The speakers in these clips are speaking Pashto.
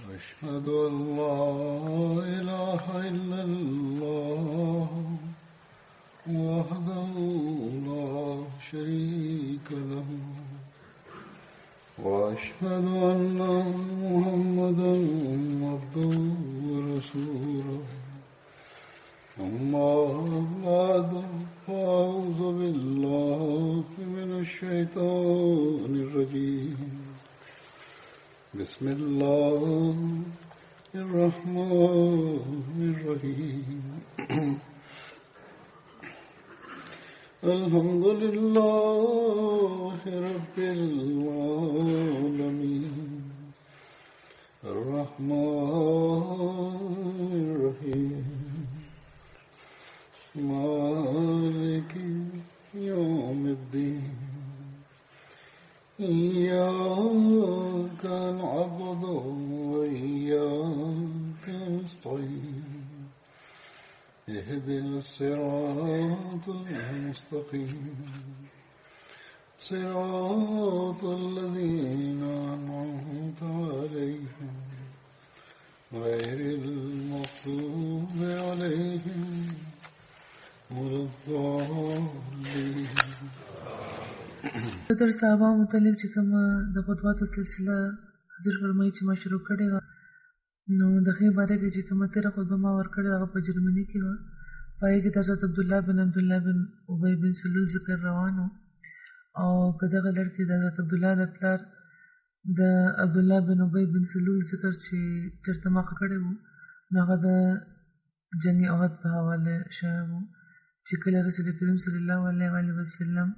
أشهد أن لا إله إلا الله وحده لا شريك له وأشهد أن محمدا عبده ورسوله أما بعد فأعوذ بالله من الشيطان الرجيم بسم الله الرحمن الرحيم الحمد لله رب العالمين الرحمن الرحيم مالك يوم الدين إياك نعبد وإياك نستعين اهدنا الصراط المستقيم صراط الذين أنعمت عليهم غير المغضوب عليهم ولا الضالين. در صحابه متعلق چې کوم د خطباتو سلسله حضور فرمایي چې ما شروع کړې وه، نو د هغې باره کې چې کومه تېره خطبه ما ورکړې هغه په جرمني کې وه. په هغې کې د حضرت عبدالله بن ابی بن سلول ذکر روان و، او په دغه لړ کې د حضرت عبدالله د پلار د عبدالله بن ابی بن سلول ذکر چې چېرته ما کړی و، نو هغه د جنګ احد په حواله شوی و چې کله رسول کریم صلی الله علیه وسلم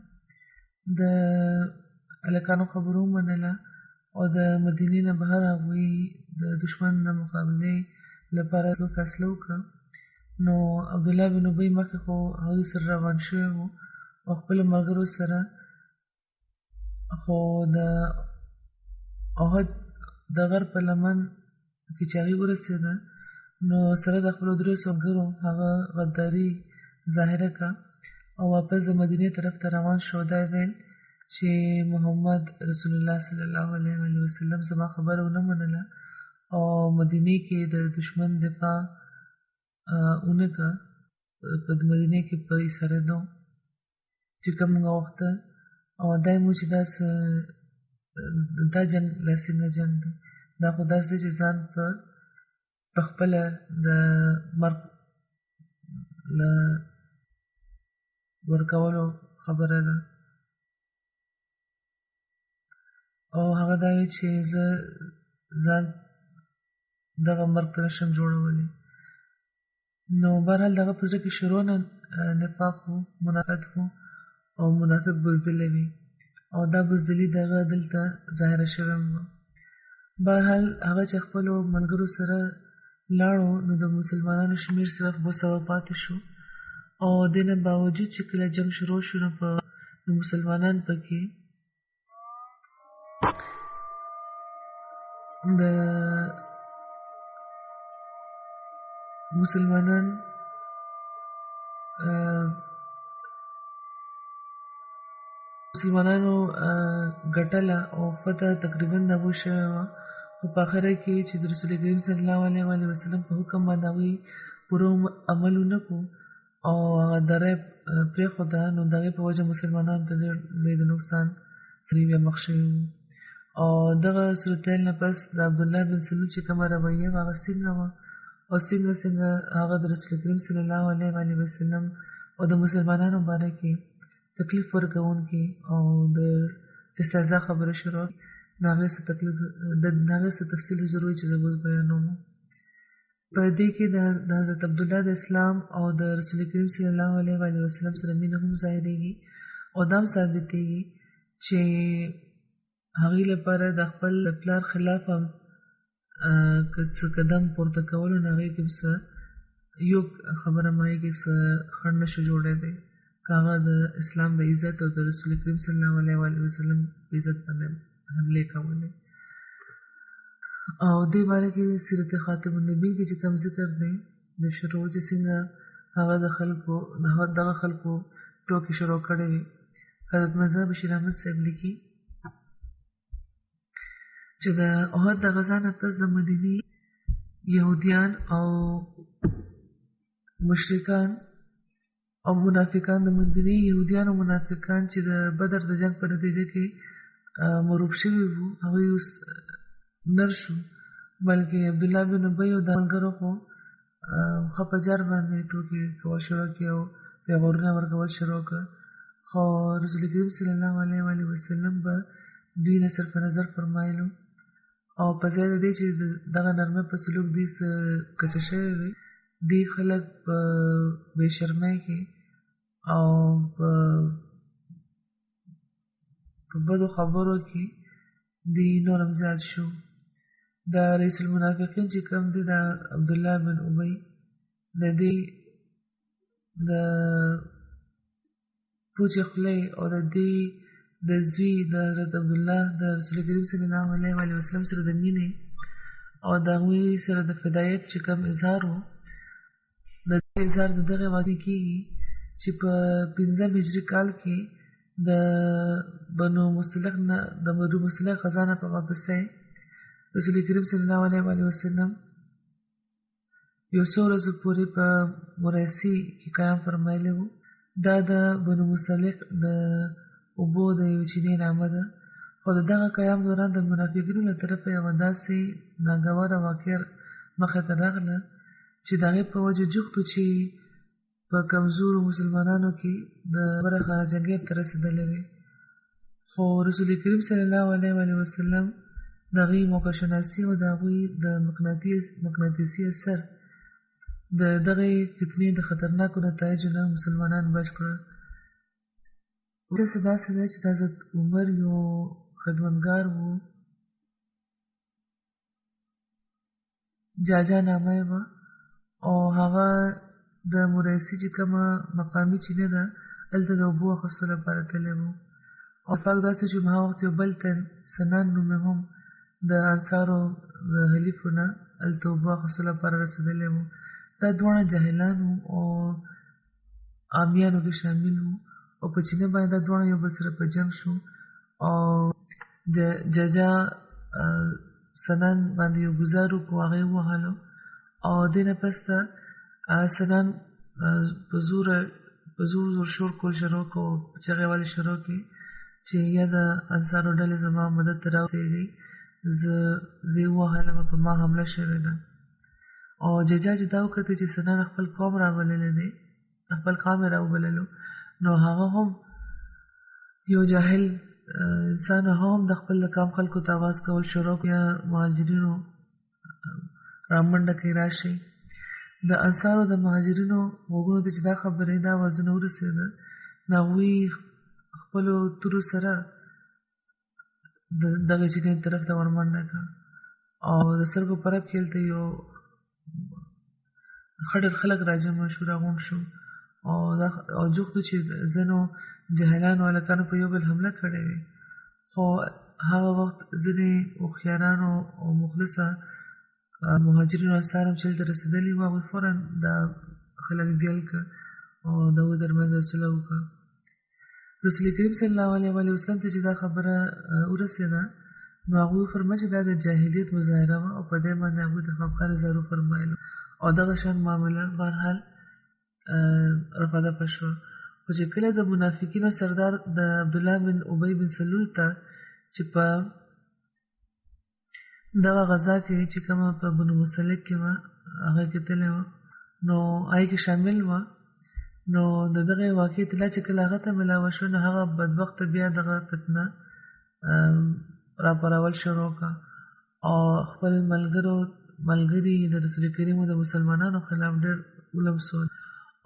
د هلکانو خبرو منله او د مدینې نه بهر هغوی د دشمن د مقابلې لپاره فیصله وکړه. نو عبدالله بن ابی مخکې خو هغوی سره روان شوی و او خپلو ملګرو سره، خو د احد د غر په لمن کې چې هغوی ورسېده، نو سره د خپلو 300 ملګرو هغه غداري ظاهره کړه او واپس د مدینې طرف ته روان شو. دا ویل چې محمد رسول الله صلی الله علیه وسلم زما خبره ونه منله او مدینې کې د دشمن دفاع ونه کړه، په مدینې کې په ایسارېدو چې کوم وخته، او دا یې چې دا جنګ لاسینه جنګ دی، دا خو داسې دی چې ځان په خپله د مرګ له ورکولو خبره ده. او هغه دا وی چې زه ځان دغه مرګ ته نشم جوړولی. نو بهرحال دغه په زړه کې شروع نه نفاق و، منافقت و او منافق بزدلی وي، او دا بزدلي دغه دلته ظاهره شوې وه. بهرحال هغه چې خپلو ملګرو سره لاړو، نو د مسلمانانو شمېر صرف 200 پاتې شو، او د نه باوجود چې کله جنګ شروع شو، نو په مسلمانان پکې د مسلمانانو ګټله او فتح تقریبا نابود شوې وه. خو په آخره کې چې د رسول کریم صلی الله علیه وسلم په حکم باندې هغوی پوره عمل ونه کړو او هغه دره یې پرېښوده، نو د هغې په وجه مسلمانانو ته ډېر لوی د نقصان سره بیا مخ شوي وو. او دغه صورتحال نه پس د عبدالله بن سلول چې کومه رویه وه هغه څنګه وه، او څنګه هغه د رسول کریم صلی الله علیه وسلم او د مسلمانانو باره کې تکلیف ورکوونکې او د استهزا خبرې شروع، د هغې څه تفصیل ضروري چې زه اوس بیانوم. په دې کې د حضرت عبدالله د اسلام او د رسول کریم صلی الله علیه وسلم سره مینه هم ظاهرېږي، او دا هم ثابتېږي چې هغې لپاره د خپل پلار خلاف هم که څه قدم پورته کولو، نو هغې کې څه یو خبره مایي کې څه خنډ نشي جوړېدی، که هغه د اسلام د عزت او د رسول کریم صلی الله علیه وسلم په عزت باندې حملې کولې. او دې باره کې سیرت خاتم النبی کې چې کوم ذکر دی د شروع چې څنګه هغه دغه خلکو ټوکې شروع کړې. حضرت مرزا بشیر احمد صاحب لیکي چې د احد د غزا نه پس د مدینې یهودیان او مشرکان او منافقان د مدینې یهودیان او منافقان چې د بدر د جنگ په نتیجه کې مروب شوي وو هغوی اوس نر شو بلکې عبدالله بن ابی او د ملګرو خو ښه په جر باندې ټوکې کول شروع کړي او پیغورونه ورکول شروع کړه خو رسول کریم صلی الله علیه وسلم به دوی نه صرف نظر فرمایلو او په ځای د دې چې دغه نرمه په سلوک دوی څه کچه شوی وي دی خلک په بې شرمۍ کې او په بدو خبرو کې دی نورم زیات شو د رئیس المنافقین چې کوم دی د عبدالله بن ابی د دې د پوچې خولۍ او د دې د زوی د حضرت عبدالله د رسول کریم صلی الله علیه وسلم سره د مینې او د هغوی سره د فدایت چې کوم اظهار و د دې اظهار د دغه واقع کېږي چې په 15 هجري کال کې د بنو مصطلق خزانه په واپسۍ رسول کریم صلی الله علیه وسلم یو څو ورځې پورې په مریسی کې قیام فرمایلی و دا د بنو مصطلق د اوبو د یو چینې نامه ده خو د دغه قیام دوران د منافقینو له طرفه یوه داسې ناګواره واقعه مخې ته راغله چې د هغې په وجه جوختو چې په کمزورو مسلمانانو کې د برخه جنګیت ته رسېدلی وې خو رسول کریم صلی الله علیه وسلم د هغې موقع شناسي او د هغوی د مقناطیسي اثر د دغې فتنې د خطرناکو نتایجو نه مسلمانان بچ کړل داسې ده چې د حضرت عمر یو خدمتګار و جاجا نامه یې وه او هغه د مریسی چې کومه مقامي چینه ده هلته د اوبو اخیستو لپاره تللی و او فاق داسې چې هغه وخت یو بل تن سنان نومې هم د انصارو د حلیفو نه هلته اوبو اخیستو لپاره رسېدلی و دا دواړه جاهلان وو او عامیانو کې شامل وو او په چینه باندې دا دواړه یو بل سره په جنګ شو او ججا سنان باندې یو ګزار وکړو هغه یې ووهلو او دې نه پس ته سنان په زور شور کول شروع کړو چغې والې شروع کړې چې یا د انصارو ډلې زما مدد ته راورسېږئ زه یې ووهلم په ما حمله شوې ده او ججا چې دا وکتل چې سنان خپل قوم راوبللی دی خپل قوم یې راوبللو نو هغه هم یو جاهل انسان هم د خپل قوم خلکو ته آواز کول شروع یا مهاجرینو رامنډه کوي راشئ د انصارو د مهاجرینو غوږونو ته چې دا خبرې دا آوازونه ورسېده نو هغوی خپلو تورو سره دغه چینې طرف ته ورمنډه کړه او د سترګو په رپ کې هلته یو ښه ډېر خلک راجمع شو راغونډ شو او جوختو چې ځینو جاهلانو هلکانو په یو بل حمله کړې وې خو هغه وخت ځینې هوښیارانو او مخلصه مهاجرینو انصار هم چې هلته رسېدلي وو هغوی فوراً دا خلک بیل کړه او د هغوی ترمنځ صلح وکړه رسول کریم صلی الله علیه وسلم ته چې دا خبره ورسېده نو هغوی وفرمایل چې دا د جاهلیت مظاهره وه او په دې باندې هغوی د خفګان اظهار وفرمایلو او دغه شان معامله بهرحال رفع دفع شوه خو چې کله د منافقینو سردار د عبدالله بن ابی بن سلول ته چې په دغه غزا کې چې کومه په بنو مصطلق کې وه هغه کې تللی وه نو هغې کې شامل وه نو د دغې واقعې اطلاع چې کله هغه ته میلاوه شوه نو هغه بدبخته بیا دغه فتنه راپارول شروع کړه او خپل ملګري د رسول کریم د مسلمانانو خلاف ډېر ولمسول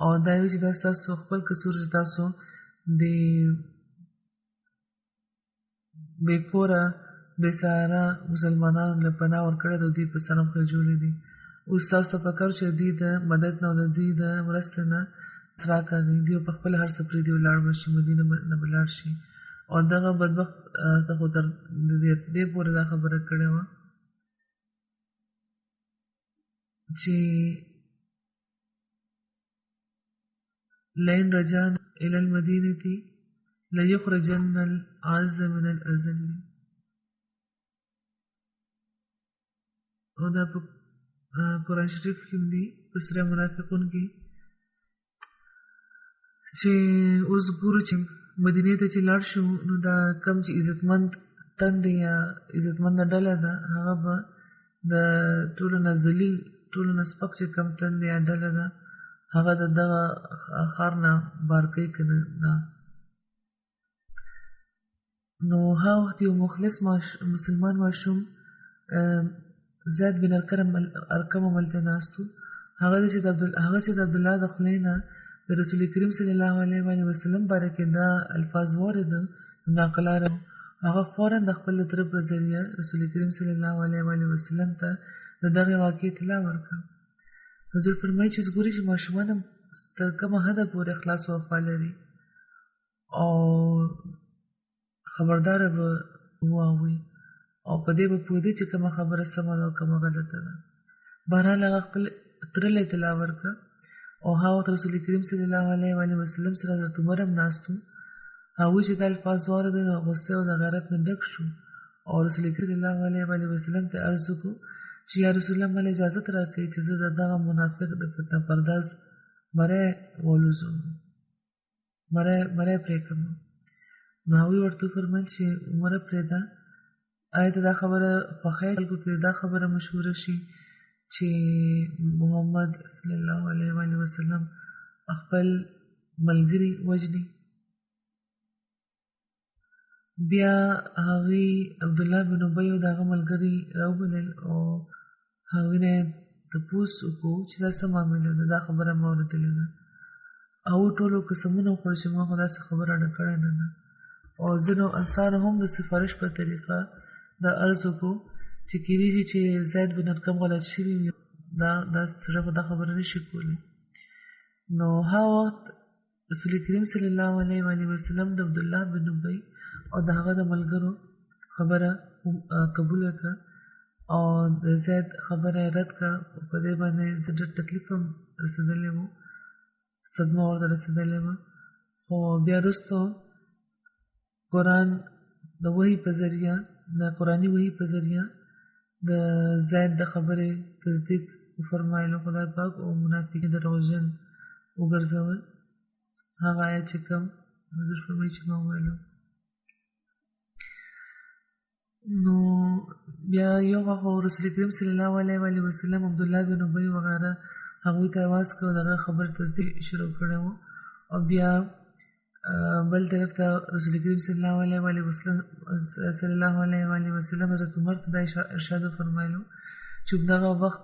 او دا یې وی چې دا ستاسو خپل قصور چې تاسو د بې کوره بې سهاره مسلمانانو له پناه ورکړې ده او دوی په سر هم خجولې دي اوس تاسو ته پکار چې دوی د مدد نه او د دوی د مرستې نه راکاږي دوی په خپل هر څه پرېږدي ولاړ به شي مدینه نه به لاړ شي او دغه بدبخت ته خو تر دې پورې دا خبره کړې وه چې لئن رجعنا إلى المدينة ليخرجن الأعز من الأذل او دا په قرآن شریف کې دي په سوره منافقون کې چې اوس ګورو چې مدینې ته چې لاړ شو نو دا کم چې عزتمند تند یا عزتمند ډله ده هغه به د ټولو نه ذلیل ټولو نه سپک چې کم تند یا ډله ده هغه د دغه ښار نه بار کوي که نه. نو هغه وخت یو مخلص مسلمان ماشوم زید بن ارقم هملته ناست و. هغه چې د عبدالله د خولې نه د رسول کریم صلی الله علیه وسلم باره کې دا الفاظ واردل ناقلاره هغه فوراً د خپل تره په ذریعه رسول کریم صلی الله علیه وسلم ته د دغې واقعې اطلاع ورکړه. حضور فرمایي چې ګوري چې ماشومان هم تر کومه حده پورې اخلاص او وفا لري او خبرداره به واوي او په دې به پوهېدي چې کومه خبره سمه ده او کومه غلطه ده. بهرحال هغه خپل تره له اطلاع ورکړه او هغه وخت رسول کریم صلی الله علیه وسلم سره حضرت عمر هم ناست و. هغوی چې دا الفاظ واردل د غصې او د غیرت نه ډک شو او رسول کریم صلی الله علیه وسلم ته عرض وکړو چې یا رسول الله مله اجازت راکړئ چې زه د دغه منافق د فتنه پرداز مری ولوزم مری پرې کړم. نو هغوی ورته وفرمیل چې عمر پرېږده آیا ته دا خبره خوښوې خلکو کې دا خبره مشهوره شي چې محمد صلی الله علیه وسلم خپل ملګري وژني. بیا هغوی عبدالله بن ابی او د هغه ملګري راوبلل او هغوی نه تپوس وکړو چې دا څه معامله ده دا خبره ما اورېدلې ده او ټولو قسمونه وکړل چې ما خو داسې خبره اډه کړې نه ده او ځینو انصارو هم د سفارش په طریقه دا عرض وکړو چې کېدای شي چې زید بن ارقم غلط شوي وي دا سړی خو دا خبره نشي کولی. نو هغه وخت رسول کریم صلی الله علیه وسلم د عبدالله بن ابی او د هغه د ملګرو خبره قبول کړه او د زید خبره رد کړه. په دې باندې زه ډېر تکلیف هم رسېدلی و صدمه ورته رسېدلی وه خو بیا وروستو قرآن د وحي په ذریعه د قرآني وحي په ذریعه د زید د خبرې تصدیق وفرمایلو خدای پاک او منافقین دروغجن وګرځول. هغه آیت چې کوم حضور فرمایي چې ما وویلو. نو بیا یو وخت رسول کریم صلی الله علیه وسلم عبدالله بن ابی وغیره هغوی ته آواز کړ دغه خبر تصدیق شروع کړی و او بیا بل طرف ته رسول کریم صلی الله علیه وسلم حضرت عمر ته دا ارشاد فرمایلو چې دغه وخت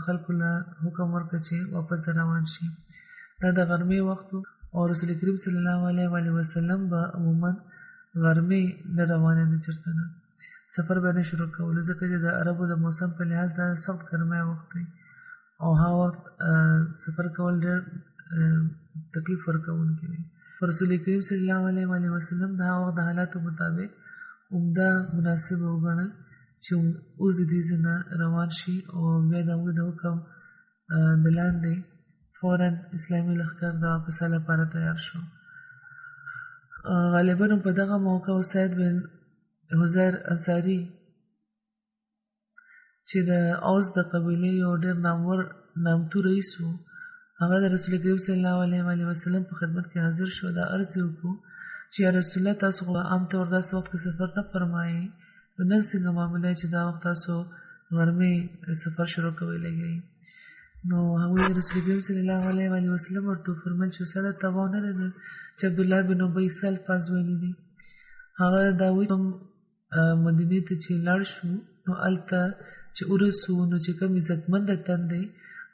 خلکو له حکم ورکړه چې واپس روان شي. دا د غرمې وخت او رسول کریم صلی الله علیه وسلم به عموما غرمې نه روانېده چېرته نه سفر به نه شروع کولو ځکه چې د عربو د موسم په لحاظ دا سخت ګرمی وخت دی او هغه وخت سفر کول ډېر تکلیف ورکوونکی وي. رسول کریم صلی الله علیه وسلم د هغه وخت د حالاتو مطابق عمده مناسب وګڼل چې اوس د دې ځای نه روان شي او بیا د هغوی د حکم د لاندې فوراً اسلامي لښکر د واپسه لپاره تیار شو. غالبا په دغه موقع سید بن حذیر انصاري چې د اوس د قبیلې یو ډېر نامتو رئیس و هغه د رسول کریم صلی الله علیه وسلم په خدمت کې حاضر شو. دا عرض یې وکړو چې یا رسول الله تاسو خو عام طور داسې وخت کې سفر نه فرمایئ نو نن څنګه معامله چې دا وخت تاسو غرمې سفر شروع کوئ لګئ. نو هغوی رسول کریم صلی الله علیه وسلم ورته وفرمیل چې ساده تاوان نه دی چې عبدالله بن ابی څه الفاظ ویلي دي. هغه دا وایي مدینې ته چې لاړ شو نو هلته چې ورسو نو چې کوم عزتمنده تن دی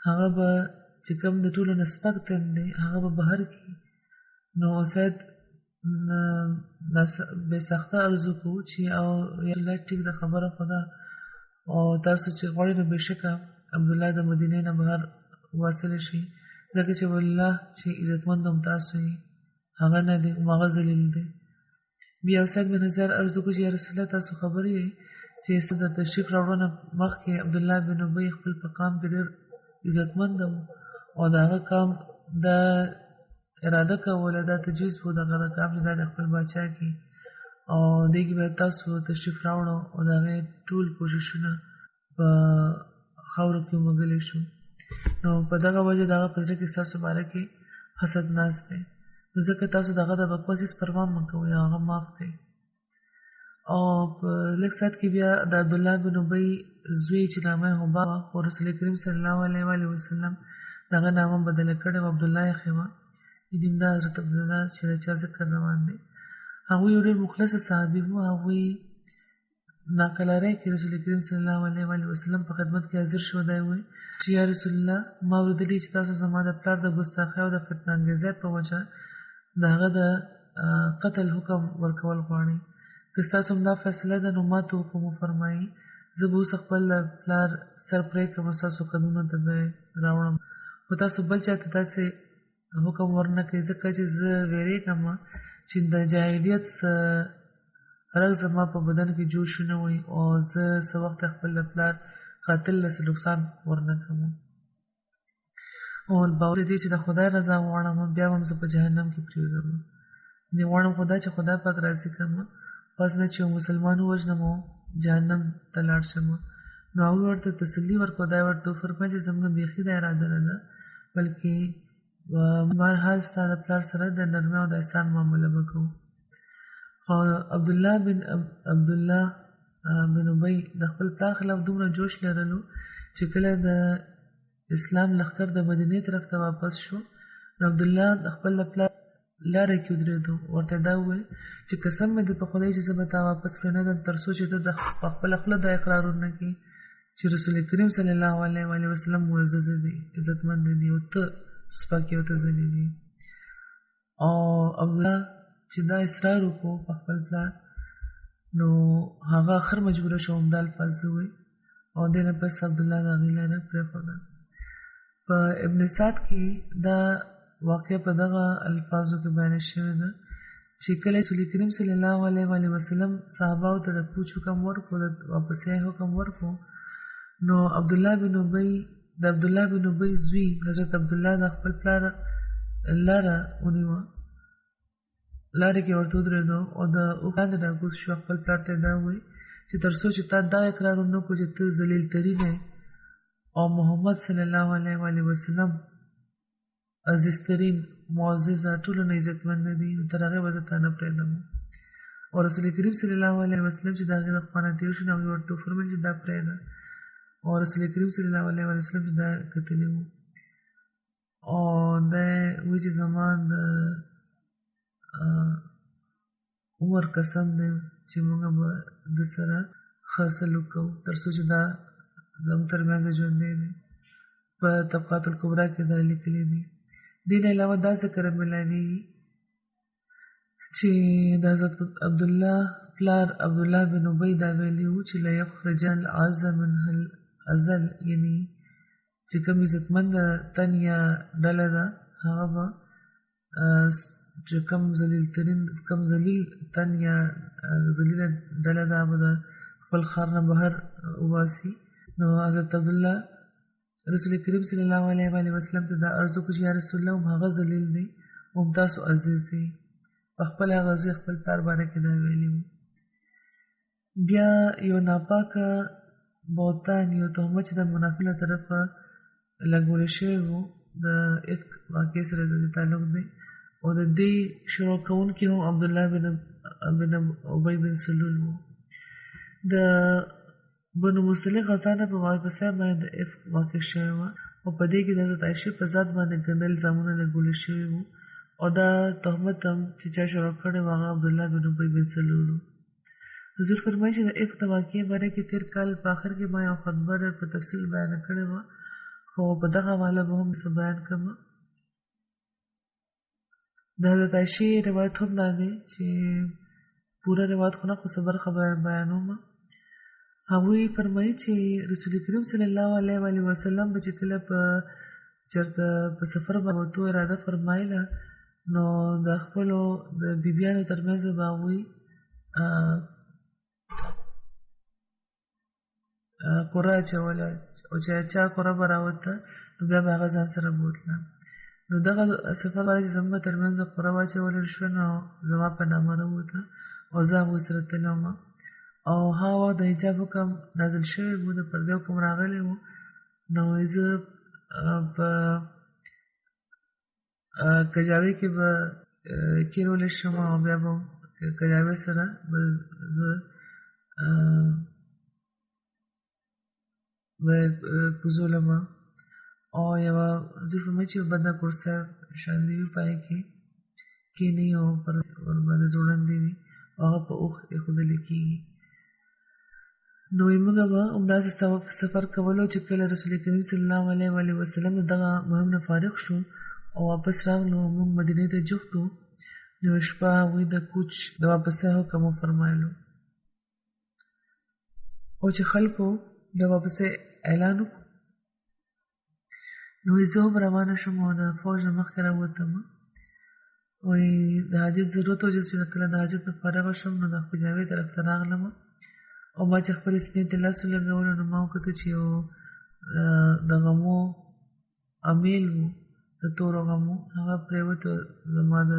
هغه به چې کوم د ټولو نه سپک تن دی هغه به بهر کړي. نو سید بې سخته عرض وکړو چې او یا الله ټیک ده خبره خو ده او تاسو چې غواړئ نو بېشکه عبدالله د مدینې نه بهر واصله شي ځکه چې والله چې عزتمند هم تاسو یې هغه نه دی هغه ذلیل دی. بیا سید بن حذیر عرض وکړو چې یا رسول الله تاسو خبر یې چې څه د تشریف راوړنه مخکې عبدالله بن ابی خپل په قام کې ډېر عزتمند و او د هغه قام دا اراده کوله دا تجویز و دغه د قام چې دا د خپل باچا کې او دې کې به تاسو تشریف راوړو او د هغې ټول کوششونه په خاورو کې ومږلی شو. نو په دغه وجه دغه په زړه کې ستاسو باره کې حسد ناست دی. نو ځکه تاسو دغه د بکواس هېڅ پروا مه کوئ او هغه معاف کړئ. او په لږ ساعت کې بیا د عبدالله بن ابی زوی چې نامه یې حباب وه، خو رسول کریم صلی الله علیه وسلم دغه نامه بدله کړې وه، عبدالله یې ایښې وه. همدا حضرت عبدالله چې د چا ذکر روان دی. هغوی یو ډېر مخلص صحابي وو. هغوی ناکلارۍ کې رسول کریم صلی الله علیه وسلم په خدمت کې حاضر شو. دی وویل چې یا رسول الله، ما اورېدلي چې تاسو زما د پلار د ګستاخۍ او د فتنه انګیزۍ په وجه د هغه د قتل حکم ورکول غواړئ. که ستاسو همدا فیصله ده نو ما ته حکم وفرمایي، زه به اوس خپل پلار سر پرې کړم او ستاسو قدمونو ته به یې راوړم. خو تاسو بل چا ته داسې حکم ورنه کړئ، ځکه چې زه وېرېږم چې د جاهلیت څه رګ زما په بدن کې جوړ شوی نه وي او زه څه وخت خپل پلار قاتل له څه نقصان ورنه کړم. او باور دې چې د خدای رضا غواړم، بیا به هم زه په جهنم کې پرېوځم. نه غواړم خدای چې خدای پاک راضي کړم، پس نه چې یو مسلمان ووژنم او جهنم ته لاړ شم. نو هغوی ورته تسلي ورکړه. دا یې ورته وفرمایل چې زموږ بیخي دا اراده نه ده، بلکې بهرحال ستا د پلار سره د نرمۍ او د احسان معامله به کوو. خو عبدالله بن ابی د خپل پلار خلاف دومره جوش لرلو چې کله د اسلام لښکر د مدینې طرف ته واپس شو، نو عبدالله د خپل پلار لاره کې ودرېدو. ورته دا وویل چې قسم مې دی په خدای چې زه به تا واپس پرېنږدم تر څو چې ته د خپله خوله دا اقرار ونه کړې چې رسول کریم صلی الله علیه وسلم معزز دی، عزتمند دی، او ته سپک او ته ذلیل یې. او عبدالله چې دا اصرار وکړو په خپل پلار، نو هغه آخر مجبوره شو همدا الفاظ ووایي او دې نه پس عبدالله د هغې لاره پرېښوده. په ابن سعد کې دا واقع په دغه الفاظو کې بیان شوې ده چې کله رسول کریم صلی الله علیه وسلم صحابهو ته د کوچ حکم ورکړو، د واپسۍ حکم ورکړو، نو عبدالله بن ابی زوی حضرت عبدالله د خپل پلار لاره ونیوه، لارې کې ورته ودرېدو او د اوښ راکوز شو. خپل پلار ته دا ووایي چې تر څو چې تا دا اقرار ونه کړو چې ته ذلیل ترین یې او محمد صلی الله علیه وسلم عزیز ترین معزز ټولو نه عزتمند دی، نو تر هغې به زه تا نه پرېږدم. او رسول کریم صلی الله علیه وسلم چې د هغې د خوا نه تېر شو، نو هغې ورته وفرمیل چې دا پرېږده. او رسول کریم صلی الله علیه وسلم چې دا کتلي وو او دا یې وایي چې زما د عمر قسم دی چې موږ به د سره ښه سلوک کوو تر څو چې دا زموږ تر منځ ژوندی دی. په طبقات الکبرا کې دا لیکلي دي. دې نه علاوه دا ذکر میلاویږي چې د حضرت عبدالله پلار عبدالله بن ابی دا ویلي وو چې لیخرجن العز منها الازل، یعنی چې کوم عزتمنده تن یا ډله ده هغه به چې کوم ذلیل تن یا ذلیله ډله ده هغه به د خپل ښار نه بهر وباسي. نو حضرت عبدالله رسول کریم صلی الله علیه وسلم ته دا عرض وکړو چې یا رسول الله، هم هغه ذلیل دی هم تاسو عزیز دی. په خپل هغه ځای خپل پلار باره کې دا ویلي وو. بیا یو ناپاکه بهتان، یو تهمت چې د منافقینو له طرفه لګولی شوی وو، د افک واقعې سره د دې تعلق دی او د دې شروع کوونکي هم عبدالله بن ابی بن سلول وو. د بنو مصطلق غزا په واپسۍ باندې د افک واقع شوی وه او په دې کې د حضرت عایشې په ذات باندې ګنده الزامونه لګولی شوي وو او دا تهمت هم چې چا شروع کړی و هغه عبدالله بن ابی بن سلول وو. حضور فرمایي چې د افک د واقعې باره کې تېر کال په آخر کې ما یو خطبه ډېر په تفصیل بیان کړې وه، خو په دغه حواله به هم څه بیان کړم. د حضرت عایشې روایت هم دا دی چې پوره روایت خو نه، خو څه برخه بیانوم. هغوی فرمایي چې رسول کریم صلی الله علیه وسلم به چې کله چېرته په سفر باندې وتو اراده فرمایله، نو د خپلو د بیبیانو تر منځ به هغوی قره اچوله او چې چا قره به راوته نو بیا به هغه ځان سره بوتله. نو دغه سفر باندې چې زموږ تر منځ قره واچول شوه، نو زما په نامه راوته او زه هغوی سره تللی وم او هغه وخت د حجاب حکم نازل شوی و، د پردې حکم راغلی و نو زه په کجاوي کې به کېرولی شم او بیا به کجاوي سره به زه به کوزولم او یوه زلفمه چې بده کورسه شاندې وي پای کې کینی او پر ورباندې ځوړندې وي هغه په اوښ ایښودلی کېږي. نو موږ به همداسې سفر کولو چې کله رسول کریم صلی الله علیه وسلم دغه مهم نه فارغ شو او واپس راغلو موږ مدینې ته جوخت وو. نو شپه هغوی د کوچ د واپسۍ حکم وفرمایلو او چې خلکو د واپسۍ اعلان وکړو نو زه هم روانه شوم او د فوج نه مخکې راووتم. وایي د حاجت ضرورت و چې کله د حاجت نه فارغه شوم نو د کجاوې طرف ته راغلم او ما چې خپلې سینې ته لاس ولګولو نو ما وکتل چې یو د غمو امیل و د تورو غمو هغه پرېوته زما د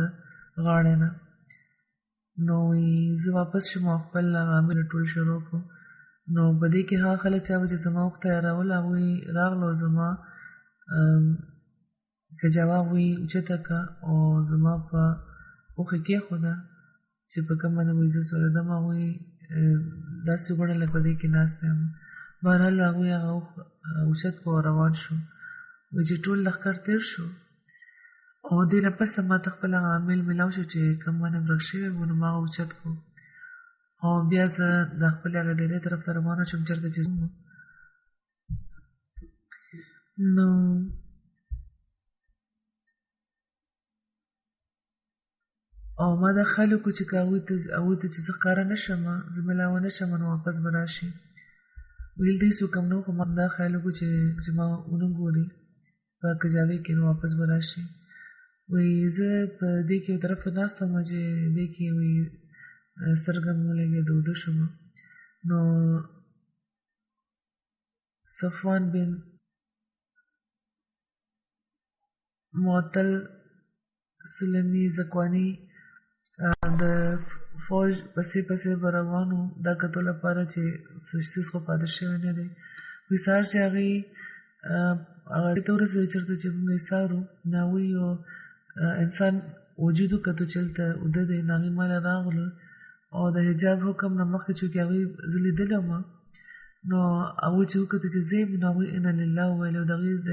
غاړې نه. نو زه واپس شوم او خپل هغه امیل ټول شروع کړو. نو په دې کې هغه خلک چې زما اوښ تیارول هغوی راغلو زما کجاوه هغوی اوچته کړه او زما په اوښ یې کېښوده چې په کوم باندې وایي زه سولېدم هغوی داسې وګڼل لکه په دې کې ناست یم. بهرحال هغوی هغه اوښ اوچت کړو او روان شو. وایي چې ټول لښکر تېر شو او دې نه پس ما ته خپل هغه امیل میلاو شو چې کوم باندې ورک شوی و نو ما هغه اوچت کړو او بیا زه د خپلې هغې ډېرې طرف ته روانه شوم چېرته چې ځم. نو او ما دا خیال وکړو چې که هغوی ته چې زه ښکاره نه شم زه میلاوه نه شم نو واپس به راشي. ویل دوی څوک هم نه وو خو ما دا خیال وکړو چې ما ونه ګوري په کجاوې کې نو واپس به راشي. وایي زه په دې کې یو طرف ته ناست وم چې دې کې وایي سترګه مې ولګېده ویده شوم. نو صفوان بن معطل سلمي زکواني د فوج پسې به روان وو دا کتو لپاره چې څه خو پاتې شوی نه دی. وایي سهار چې هغې هغه ته ورسېدو چېرته چې موږ یې څارو نو هغوی یو انسان وجود وکتو چې هلته اوده دی نو هغې ما له راغلو او د حجاب حکم نه مخکې چونکې هغوی زه لیدلی وم نو هغوی چې وکتو چې زه یم نو هغوی انا لله وویل او د هغوی د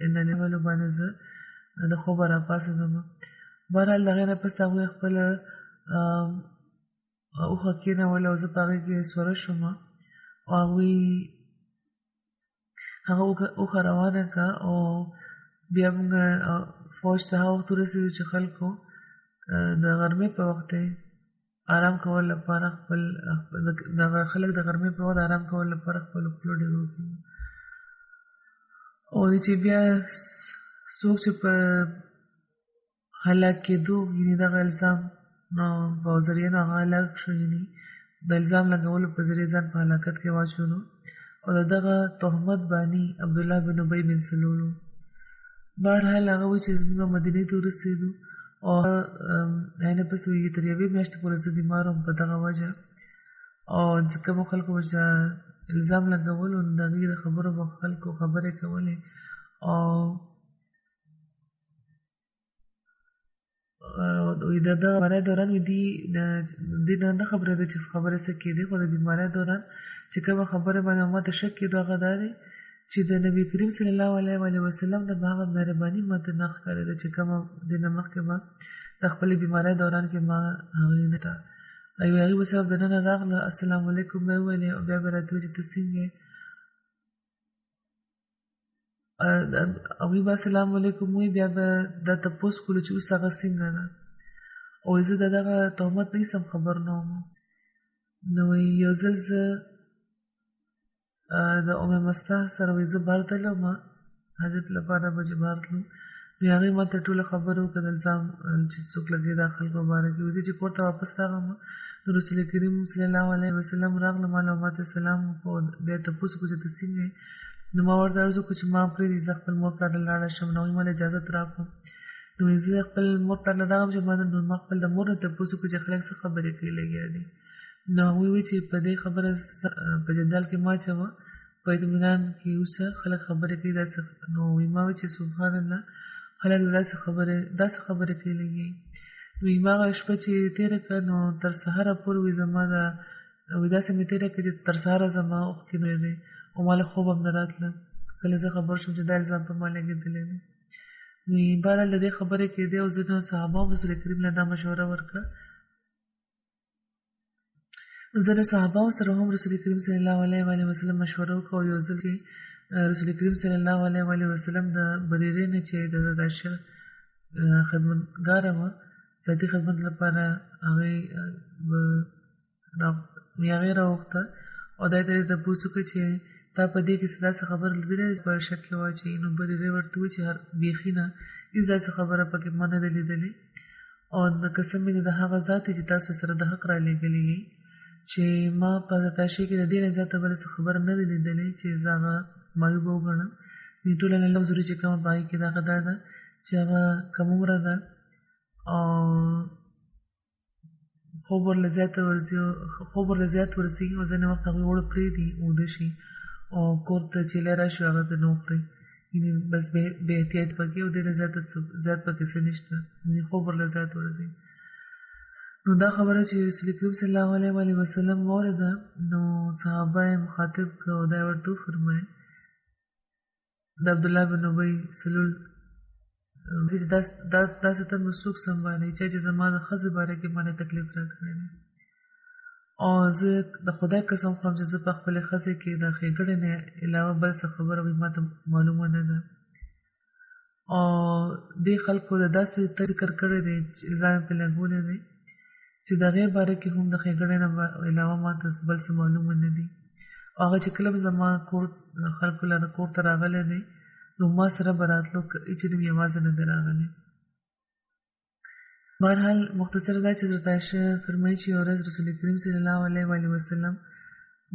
انا لله ویلو باندې زه د خوبه راپاڅېدم. بهرحال د هغې نه پس هغوی خپله اوښه کېنوله او زه په هغې کې سوره شوم او هغوی هغه اوښه روانه کړه او بیا موږ فوج ته هغه وخت ورسېدو چې خلکو د غرمې په وخت آرام کولو لپاره دغه خلک د غرمې په وخت آرام کولو لپاره خپلو خپلو ډېرو کې او چې بیا څوک چې په هلاک کېدو یعنې دغه الزام نو په ذریعه نه هغه هلاک شو یعنې د الزام لګولو په ذریعه ځان په هلاکت کې واچولو او د دغه تهمت بانی عبدالله بن ابی بن سلول و. بهرحال هغه وایي چې موږ مدینې ته ورسېدو او هغې نه پس وایي تر یوې میاشتې پورې زه بیمار وم په دغه وجه او کومو خلکو به الزام لګولو نو د هغې د خبرو به خلکو خبرې کولې او د دغه بیمارۍ دوران دې نه خبرېده چې خبرې څه کېدې خو د بیمارۍ دوران چې کومه خبره باندې ما ته شک کېدو هغه دا دی چې د نبي کریم صلی الله علیه وسلم نه به هغه مهرباني ما ته نه ښکارېده چې کومه دې نه مخکې به د خپلې بیمارۍ دوران کې ما هغې نه ته هغې به صرف دننه راغله السلام علیکم به یې وویلې او بیا به راته وویل چې ته څنګه یې هغوی به السلام علیکم وایي بیا به دا تپوس کړو چې اوس هغه څنګه ده او زه د دغه تهمت نه هېڅ هم خبر نه وم. نو یو ځل زه د ام مستح سره وایي زه بهر تللی وم حاجت لپاره به چې بهر تلو نو هغې ما ته ټوله خبره وکړه د الزام چې څوک لګېده خلکو باره کې. وایي زه چې کور ته واپس راغلم نو رسول کریم صلی الله علیه وسلم راغلم ما له ما ته سلام وکړو بیا یې تپوس وکړو چې ته څنګه یې نو ما ورته عرض وکړو چې ما پرېږدي زه خپل مور پلار ته لاړه شم نو هغوی ما له اجازت راکړو نو زه خپل مور پلار ته راغلم چې نو ما خپل د مور نه تپوس وکړو چې خلک څه خبرې کوي لګیا دي نو هغوی وایي چې په دې خبره په جدال کې ما اچوه په اطمینان کې اوسه خلک خبرې کوي داسې نو ما وی چې سبحان الله خلک داسې خبرې کوي لګي نو ما هغه شپه چې تېره کړه نو تر سهاره پورې وي زما دا داسې مې تېره کړه چې تر سهاره زما اوښکې نه وې او ما له خوب هم نه راتله کله زه خبر شوم چې دا الزام په ما لګېدلی دی نو بهرحال د دې خبرې کېدې او ځینو صحابه رسول کریم له دا مشوره ورکړه ځینو صحابه سره هم رسول کریم صلی الله علیه وسلم مشوره وکړه او یو ځل چې رسول کریم صلی الله علیه وسلم د بریرې نه چې د داشر خدمتګاره وه ذاتي خدمت لپاره هغې راوغوښته او دا یې ترې تپوس وکړه چې تا په دې کې څه داسې خبره لیدلې په شک کې واچوي نو بریرې ورته وویل چې بیخي نه هېڅ داسې خبره پکې ما نه ده لیدلې او د قسم مې د هغه ذات چې تاسو سره د حق رالیږلي یې چې ما په تاشې کې د دې نه زیاته بله څه خبره نه ده لیدلې چې زه هغه معیوبه وګڼم دې ټوله نه لفظونه چې کومه په هغې کې د هغه دا ده چې هغه کمومره ده او خوب ورله زیات ورځي او ځینې وخت هغوی وړه پرېږدي اوده شي او کور ته چې لی راشي هغه ته نه وخوري یعنې بس بې احتیاط پکې او ډېره زیات پکې څه نشته یعنې خوب ورله زیات ورځي نو دا خبره چې رسول کریم صلی الله علیه وسلم واورېده نو صحابه یې مخاطب کړه او دا یې ورته وفرمایل د عبدالله بن ابی سلول داسې تن به څوک سنبالوي چا چې زما د ښځې باره کې مانه تکلیف راکړی دی او زه د خدای قسم خورم چې زه په خپلې ښځې کې د ښېګړې نه علاوه بل څه خبره وي ما ته معلومه نه ده او دې خلکو د داسې ذکر کړی دی چې ځان پرې لګولی دی چې د هغې باره کې هم د ښېګړې نه علاوه ما ته بل څه معلومه نه دي او هغه چې کله به زما خلکو لره کور ته راغلی دی نو ما سره به راتلو چې دوی یوازې نه دی راغلی بهرحال مختصر دا چې حضرت عایشه فرمایي چې یو ورځ رسول کریم صلی الله علیه وسلم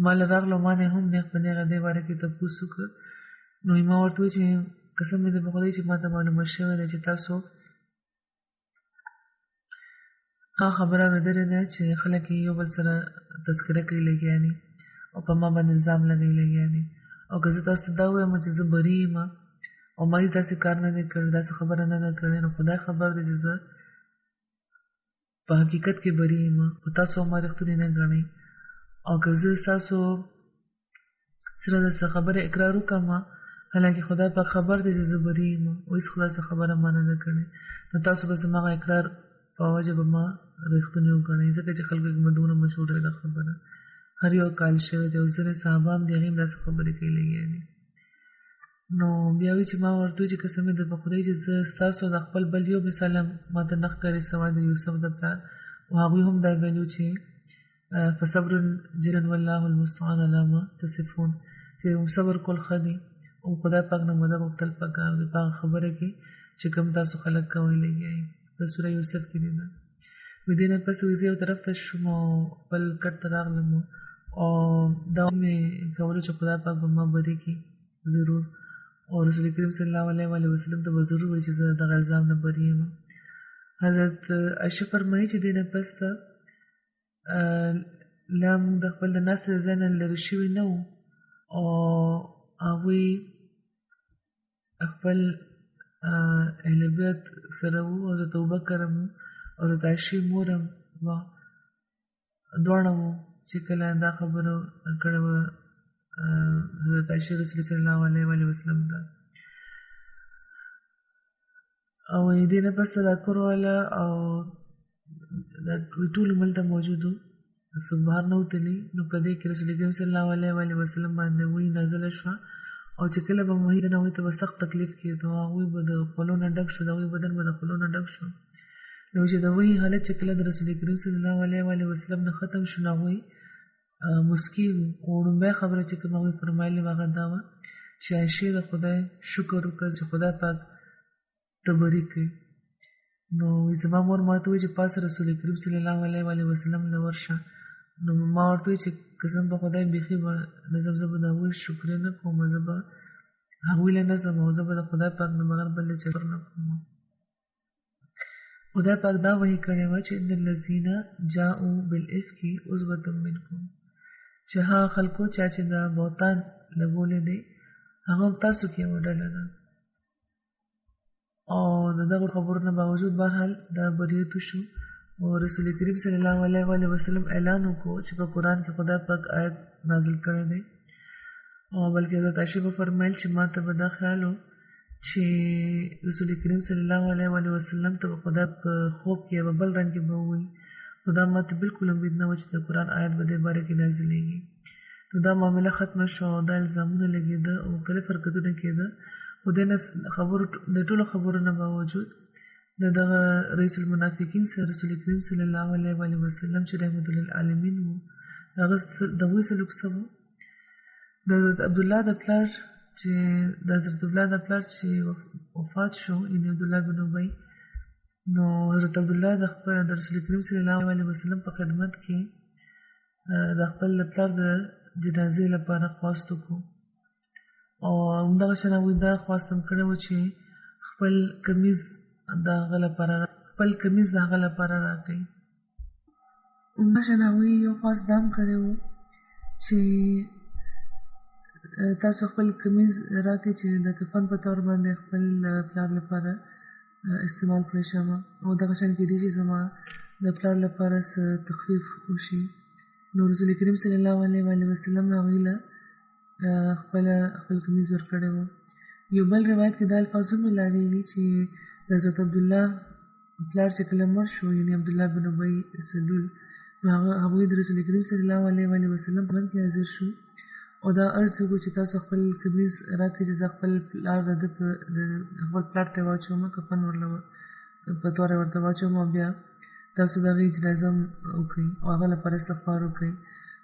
ما له راغلو ما نه هم نیغ په نیغه دې باره کې تپوس وکړ نو ما ورته وویل چې قسم مې دی په خدای چې ما ته معلومه شوې ده چې تاسو هغه خبره اورېدلې ده چې خلک یې یو بل سره تذکره کوي لګیا دي او په ما باندې الزام لګوي لګیا دي او که زه تاسو ته دا ووایم چې زه بري یم او ما هېڅ داسې کار نه دی کړی داسې خبره نه ده کړې نو خدای خبر دی چې زه په حقیقت کې بري یم خو تاسو ما رښتونې نه ګڼئ او که زه ستاسو سره د څه خبرې اقرار وکړم حالانکې خدای پاک خبر دی چې زه بري یم او هېڅ خو داسې خبره ما نه ده کړې نو تاسو به زما هغه اقرار په وجه به ما رښتونې وګڼئ ځکه چې خلکو کې دومره مشهوره ده خبره هر یو کال شوی دی او ځینې صحابه هم د هغې هم داسې خبرې کوي لګیا دي نو بیا وایي چې ما ورته وویل چې قسم مې در په خدای چې زه ستاسو د خپل بل یو مثال هم ما ته نه ښکاري سوای د یوسف د پلار او هغوی هم دا ویلي چې فصبر جمیل والله المستعان علی ما تصفون چې صبر کول ښه دي او خدای پاک نه مدد غوښتل پکار دي په هغه خبره کې چې کوم تاسو خلک کوئ لګیا یې د سوره یوسف کې دی دا دې نه پس زه یو طرف ته شوم او خپل کټ ته راغلم او دا مې کوله چې خدای پاک به ما بري کړي ضرور او رسول کریم صلی الله علیه وسلم ته به ضرور وایي چې زه دغه الزام نه بري یم حضرت عایشه فرمایي چې دې نه پس ته لا موږ د خپل د ناستې د ځای نه لرې شوي نه وو او هغوی خپل اهل بیت سره وو او حضرت ابوبکر هم وو او حضرت عایشې مور هم وه دواړه وو چې کله دا خبره کړې وه حضرت عایشې رسول صلی الله علیه وسلم ته او دې نه پس دا کور والا او دا ټول ملته موجود وو څوک بهر نه وتلي نو په دې کې رسول کریم صلی الله علیه وسلم باندې وحی نازله شوه او چې کله به وحی نه هغوی ته به سخت تکلیف کېدو هغوی به د خولو نه ډک شو د هغوی بدن به د خولو نه ډک شو نو چې د وحی حالت چې کله د رسول کریم صلی الله علیه وسلم نه ختم شو نو هغوی مسکي وو او لومبۍ خبره چې کوم هغوی فرمایلې وه هغه دا وه چې عایشې د خدای شکر وکړه چې خدای پاک ته بري کړي نو زما مور ما ته وویل چې پاس رسول کریم صلی الله علیه وسلم له ورشه نو ما ورته وویل چې قسم په خدای بیخي به نه ځم زه به د هغوی شکرې نه کوم زه به هغوی له نه ځم او زه به د خدای پاک نه بغیر بل له شکر نه کوم خدای پاک دا وحی کړې وه چې ان الذین جاءوا بالافک عصبة منکم چې هغه خلکو چا چې د بهتان لګولې دی هغه هم تاسو کې یوه ډله ده او د دغو خبرو نه باوجود بهرحال دا بریت وشو او رسول کریم صلی الله علیه وسلم اعلان وکړو چې په قرآن کې خدای پاک آیت نازل کړی دی او بلکې حضرت عایشې به فرمایل چې ما ته به دا خیال و چې رسول کریم صلی الله علیه وسلم ته به خدای په خوب کې یوه بل رنګ کې به ووایي خو دا ما ته بالکل امید نه وه چې د قرآن آیت به دې باره کې نازلېږي نو دا معامله ختمه شوه او دا الزامونه لګېده او مختلف حرکتونه کېده خو د ټولو خبرو نه باوجود د دغه رئیس المنافقین سره رسول کریم صلی الله علیه وسلم چې رحمت للعالمین و د هغوی سلوک څه و د حضرت عبدالله د پلار چې وفات شو یعنې عبدالله بن ابی نو حضرت عبدالله د رسول کریم صلی الله علیه وسلم په خدمت کې د خپل پلار د جنازې لپاره خواست وکړو او همدغه شان هغوی دا خواست هم کړی و چې خپل کمیز د هغه لپاره راکړي همدغه شان هغوی یو خواست دا هم کړی و چې تاسو خپل کمیز راکړئ چې د کفن په طور باندې خپل پلار لپاره استعمال کړی شم او دغه شان کېدای شي زما د پلار لپاره څه تخفیف وشي نو رسول کریم صلی الله علیه وسلم هغوی له خپل کمیز ورکړی و یو بل روایت کې دا الفاظ هم میلاړېږي چې د حضرت عبدالله پلار چې کله مړ شو یعنې عبدالله بن ابی سلول نو هغوی د رسول کریم صلی الله علیه وسلم په منځ کې حاضر شو او دا عرض وکړو چې تاسو خپل کمیز راکړئ چې زه خپل پلار ته واچوم کفن په توره ورته واچوم او بیا تاسو د هغې جنازه هم وکړئ او هغه لپاره استغفار وکړئ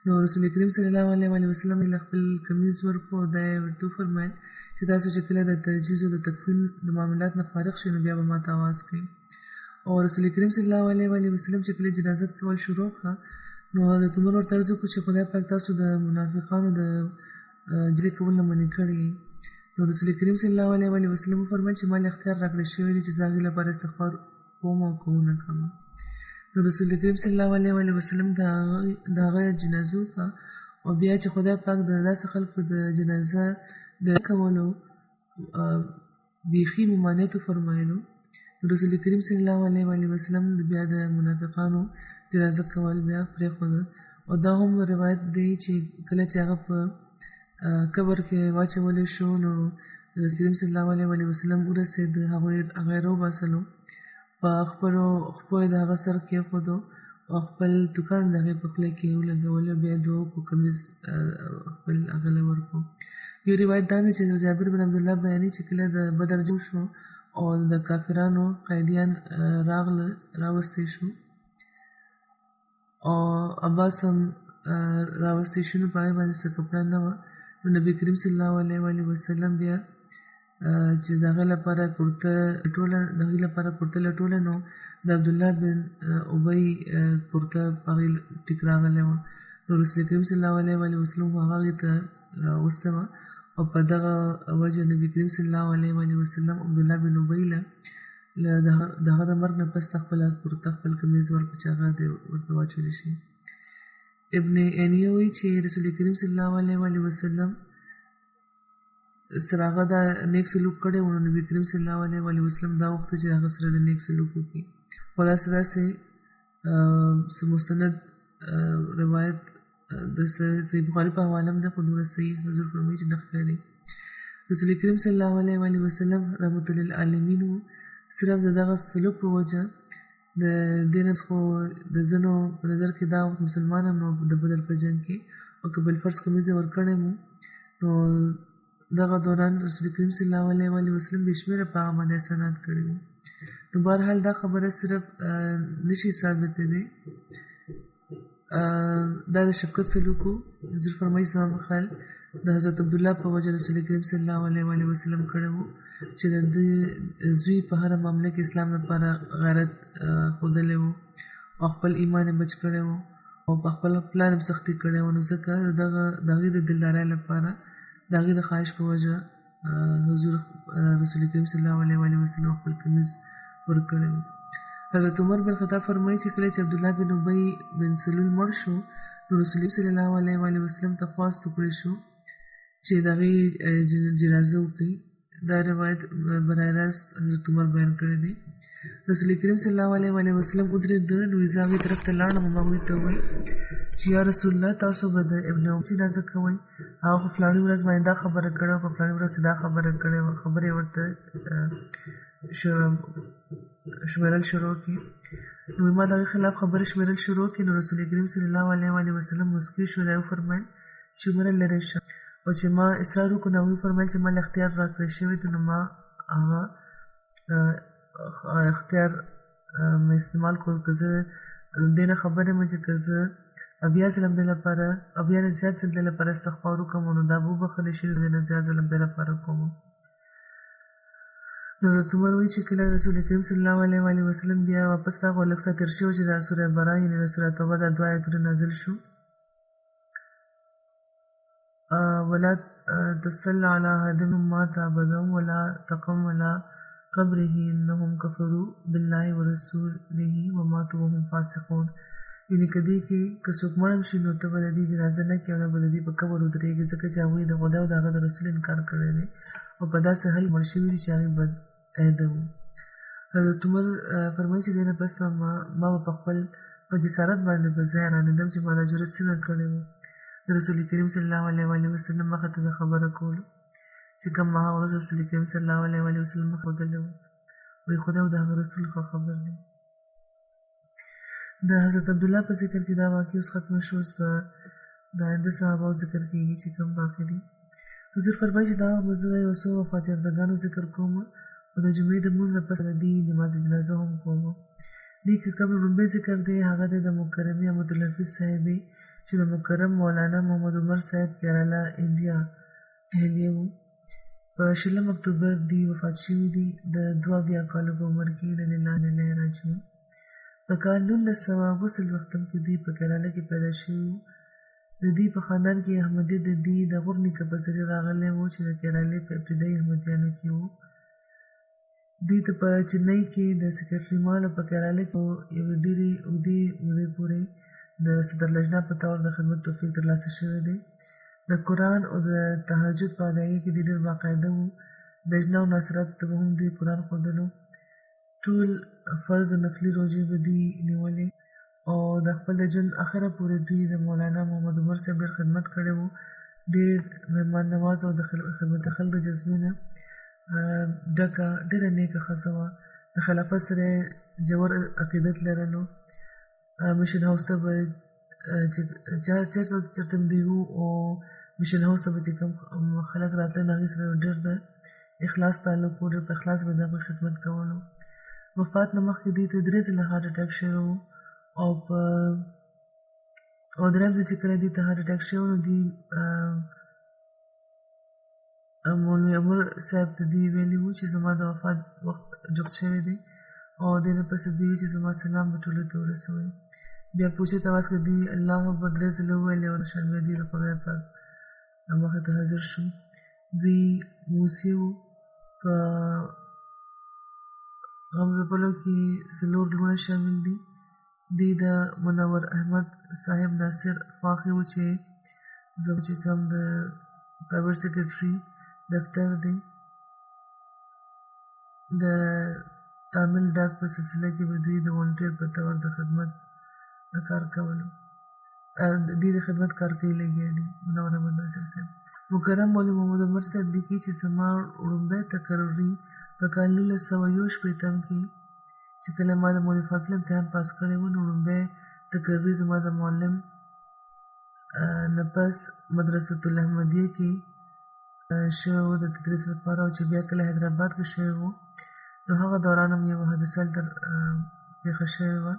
نو رسول کریم صلی الله علیه وسلم یې خپل کمیز ورکړو او دا یې ورته وفرمیل چې تاسو چې کله د تجهیز او د تکفین د معاملات نه فارغ شئ نو بیا به ما ته آواز کړئ او رسول کریم صلی الله علیه وسلم چې کله جنازه کول شروع کړه نو حضرت عمر ورته عرض وکړو چې خدای پاک تاسو د منافقانو د جرې کول نه منې کړي نو رسول کریم صلی الله علیه وسلم وفرمیل چې ما له اختیار راکړی شوی دی چې زه هغې لپاره استغفار کوم او که ونه کړم نو رسول کریم صلی الله علیه وسلم د هغه جنازه وکړه او بیا چې خدای پاک د داسې خلکو د جنازه د کولو بیخي ممانعت وفرمایلو نو رسول کریم صلی الله علیه وسلم بیا د منافقانو جنازه کول بیا پرېښوده او دا هم روایت دی چې کله چې هغه په قبر کې واچولی شو نو رسول کریم صلی الله علیه وسلم ورسېد هغه یې راوباسلو په خپلو خپو یې د هغه سر کېښودو او خپل توکان د هغې په خوله کې ولګولو بیا د په کمیز خپل هغه له ورکړو یو روایت دا دی چې جابر بن عبدالله بیانوي چې کله د بدر جنګ شو او د کافرانو قیدیان راوستی شو او عباس هم راوستی شو نو په هغې باندې څه کپړه نه وه نو نبي کریم صلی الله علیه وسلم بیا چې د هغې لپاره کورته لټوله نو د عبدالله بن ابی کورته په هغې ټیک راغلی وه نو رسول کریم صلی الله علیه وسلم هغه هغې ته راوسته وه او په دغه وجه نبي کریم صلی الله علیه وسلم عبدالله بن ابی له د هغه د مرګ نه پس خپله کورته خپل کمیز ورکړه چې هغه ورته واچولی شي ابن عینیه وایي چې رسول کریم صلی الله علیه وسلم سره هغه دا نیک سلوک کړی و نو نبي کریم صلی الله علیه وسلم دا وغوښته چې هغه سره د نیک سلوک وکړي خو داسې مستند روایت د صحیح بخاري په حواله هم ده خو دومره صحیح حضور فرمایي چې نه ښکاري رسول کریم صلی الله علیه وسلم رحمت للعالمین و صرف د دغه سلوک په وجه د دې نه خو د ځینو په نظر کې دا مسلمان هم نو د بدر په جنګ کې او که بالفرض کمیز یې ورکړی مو نو دغه دوران رسول کریم صلی الله علیه وسلم بې شمېره په هغه باندې احسانات کړي وو نو بهرحال دا خبره صرف نشي ثابتېدی دا د شفقت سلوک و حضور فرمایي زما په خیال د حضرت عبدالله په وجه رسول کریم صلی الله علیه وسلم کړی و چې د دې زوی په هره معامله کې اسلام لپاره غیرت ښودلی و او خپل ایمان یې بچ کړی و او په خپل پلان هم سختي کړی و نو ځکه د هغې د دلدارۍ لپاره د هغې د خواهش په وجه حضور رسول کریم صلی الله علیه وسلم خپل کمیز ورکړی و حضرت عمر بن خطاب فرمایي چې کله چې عبدالله بن ابی بن سلول مړ شو نو رسول صلی الله علیه وسلم ته خواست وکړی شو چې د هغې جنازه وکړي. دا روایت برای راست حضرت عمر بیان کړی دی. رسول کریم صلی الله علیه وسلم ودرېده، نو زه هغې طرف ته لاړم او هغوی ته وویل چې یا رسول الله، تاسو به د ابن عمر جنازه کوئ؟ هغه په فلاني ورځ باندې دا خبره کړې وه، په فلاني ورځ دا خبره کړې وه. خبرې ورته شمیرل شروع کړي. نو ما د هغې خلاف خبرې شمیرل شروع کړي. نو رسول کریم صلی الله علیه وسلم مسکی شو، دا یې وفرمیل چې عمره لرې شه. او چې ما اصرار وکړو، نو هغوی وفرمیل چې ما له اختیار راکړی شوی دی، نو ما هغه اختیار مې استعمال کړو. که زه دې نه خبر یم چې که زه اویا ځله دې لپاره اویا نه زیات ځل دې لپاره استغفار وکړم، نو دا به وبخښلی شي، دې نه زیات ځله دې لپاره کوم. نو حضرت عمر وایي چې کله رسول کریم صلی الله علیه وسلم بیا واپس راغی، لږ څه تېر شوی چې دا سوره برا یعنې د سوره توبه دا 2 آیتونه نازل شو. ولا تصل على أحد مات أبدا ولا تقم على قبره إنهم كفروا بالله ورسوله وماتوا وهم فاسقون. یعنې که دې کې که څوک مړ شي، نو ته به د دې جنازه نه کوې او نه به د دې په قبر ودرېږې، ځکه چې هغوی د خدای او د هغه د رسول انکار کړی دی او په داسې حال مړ شوي دي چې هغې بد عهده وو. حضرت عمر فرمایي چې دې نه پس ما به په خپل په جسارت باندې به زه حیرانېدم چې ما دا جرأت څنګه کړی و د رسول کریم صلی الله علیه وسلم مخه ته د خبره کولو، چې کوم هغه ورځ رسول کریم صلی الله علیه وسلم مخ ودلی و. وایي خدای او د هغه رسول خو خبر دی. د حضرت عبدالله په ذکر کې دا واقع اوس ختمه شو. اوس به د آینده صحابهو ذکر کېږي چې کوم واقع دي. حضور فرمایي چې دا به زه یو څو وفات یافتګانو ذکر کوم او د جمعې د لمونځ نه پس د دې نماز جنازه هم کوم. دې کې کوم لومړی ذکر دی هغه دی د مکرمې احمدالحفیظ صاحبې چې د مکرم مولانا محمد عمر صاحب کیرالا انډیا اهلیه وو. په 20 اکتوبر دی وفات شوي دي د 72 کالو په عمر کې. انا لله و انا الیه راجعون. په کال 1940 کې دوی په کیرالا کې پیدا شوي وو. د دوی په خاندان کې احمدي د دوی د غور نیکه په ذریعه راغلی و چې د کیرالې په ابتدایي احمدیانو کې وو. دوی ته په چنۍ کې د سیکرټري مال په کیرالې کې یوې ډېرې اوږدې مودې پورې د صدر لجنه په طور د خدمت توفیق ترلاسه شوی دی. د قرآن او د تهجد په ادایي کې ډېر باقاعده وو. لجنه او ناصراتو ته به هم دوی قرآن ښودلو. ټول فرض او نفلي روژې به دوی نیولې او د خپل د ژوند اخره پورې دوی د مولانا محمد عمر صاحب ډېر خدمت کړی وو. ډېر مهمان نواز او د خدمت خلق د جذبې نه ډکه ډېره نیکه ښځه وه. د خلافت سره ژور عقیدت لرلو. میشن هاوس ته به چېرته دوی وو او میشن هاوس ته به چې کوم خلک راتلل هغې سره ډېر د اخلاص تعلق و. ډېر په اخلاص به د هغوی خدمت کولو. وفات نه مخکې دوی ته 3 ځله هارټ اټیک شوی و او درېیم ځل چې کله دوی ته هارټ اټیک شوی نو دوی مولوي عمر صاحب ته دوی ویلي وو چې زما د وفات وخت جوخت شوی دی او دې نه پس دوی چې زما سلام به ټولو ته ورسوئ. بیا پوښتې ته واس کې دوی الله اکبر 3 ځله وویلې او شرمېدې د خدای پاک مخې ته حاضر شو. دوی موسي وو. په غم ځپلو کې 4 لوڼه شامل دي. دوی د منور احمد صاحب ناصر خواښې وو چې کوم د پرایویټ سیکرټري دفتر دی. د تامل ډاک په سلسله کې به دوی د والنټیر په طور د خدمت کار کولو. دوی د خدمت کار کوي لګیا دي. منور احمد ناصر صاحب. مکرم مولوي محمد عمر صاحب لیکي چې زما وړومبی تقرري په کال 1961 کې چې کله ما د مولوي فاضل امتحان پاس کړی و، نو وړومبی تقرري زما د معلم نه پس مدرسة الاحمدیه کې شوی و د تدریس لپاره، او چې بیا کله حیدرآباد کې شوی و نو هغه دوران هم یوه حادثه هلته پېښه شوې وه.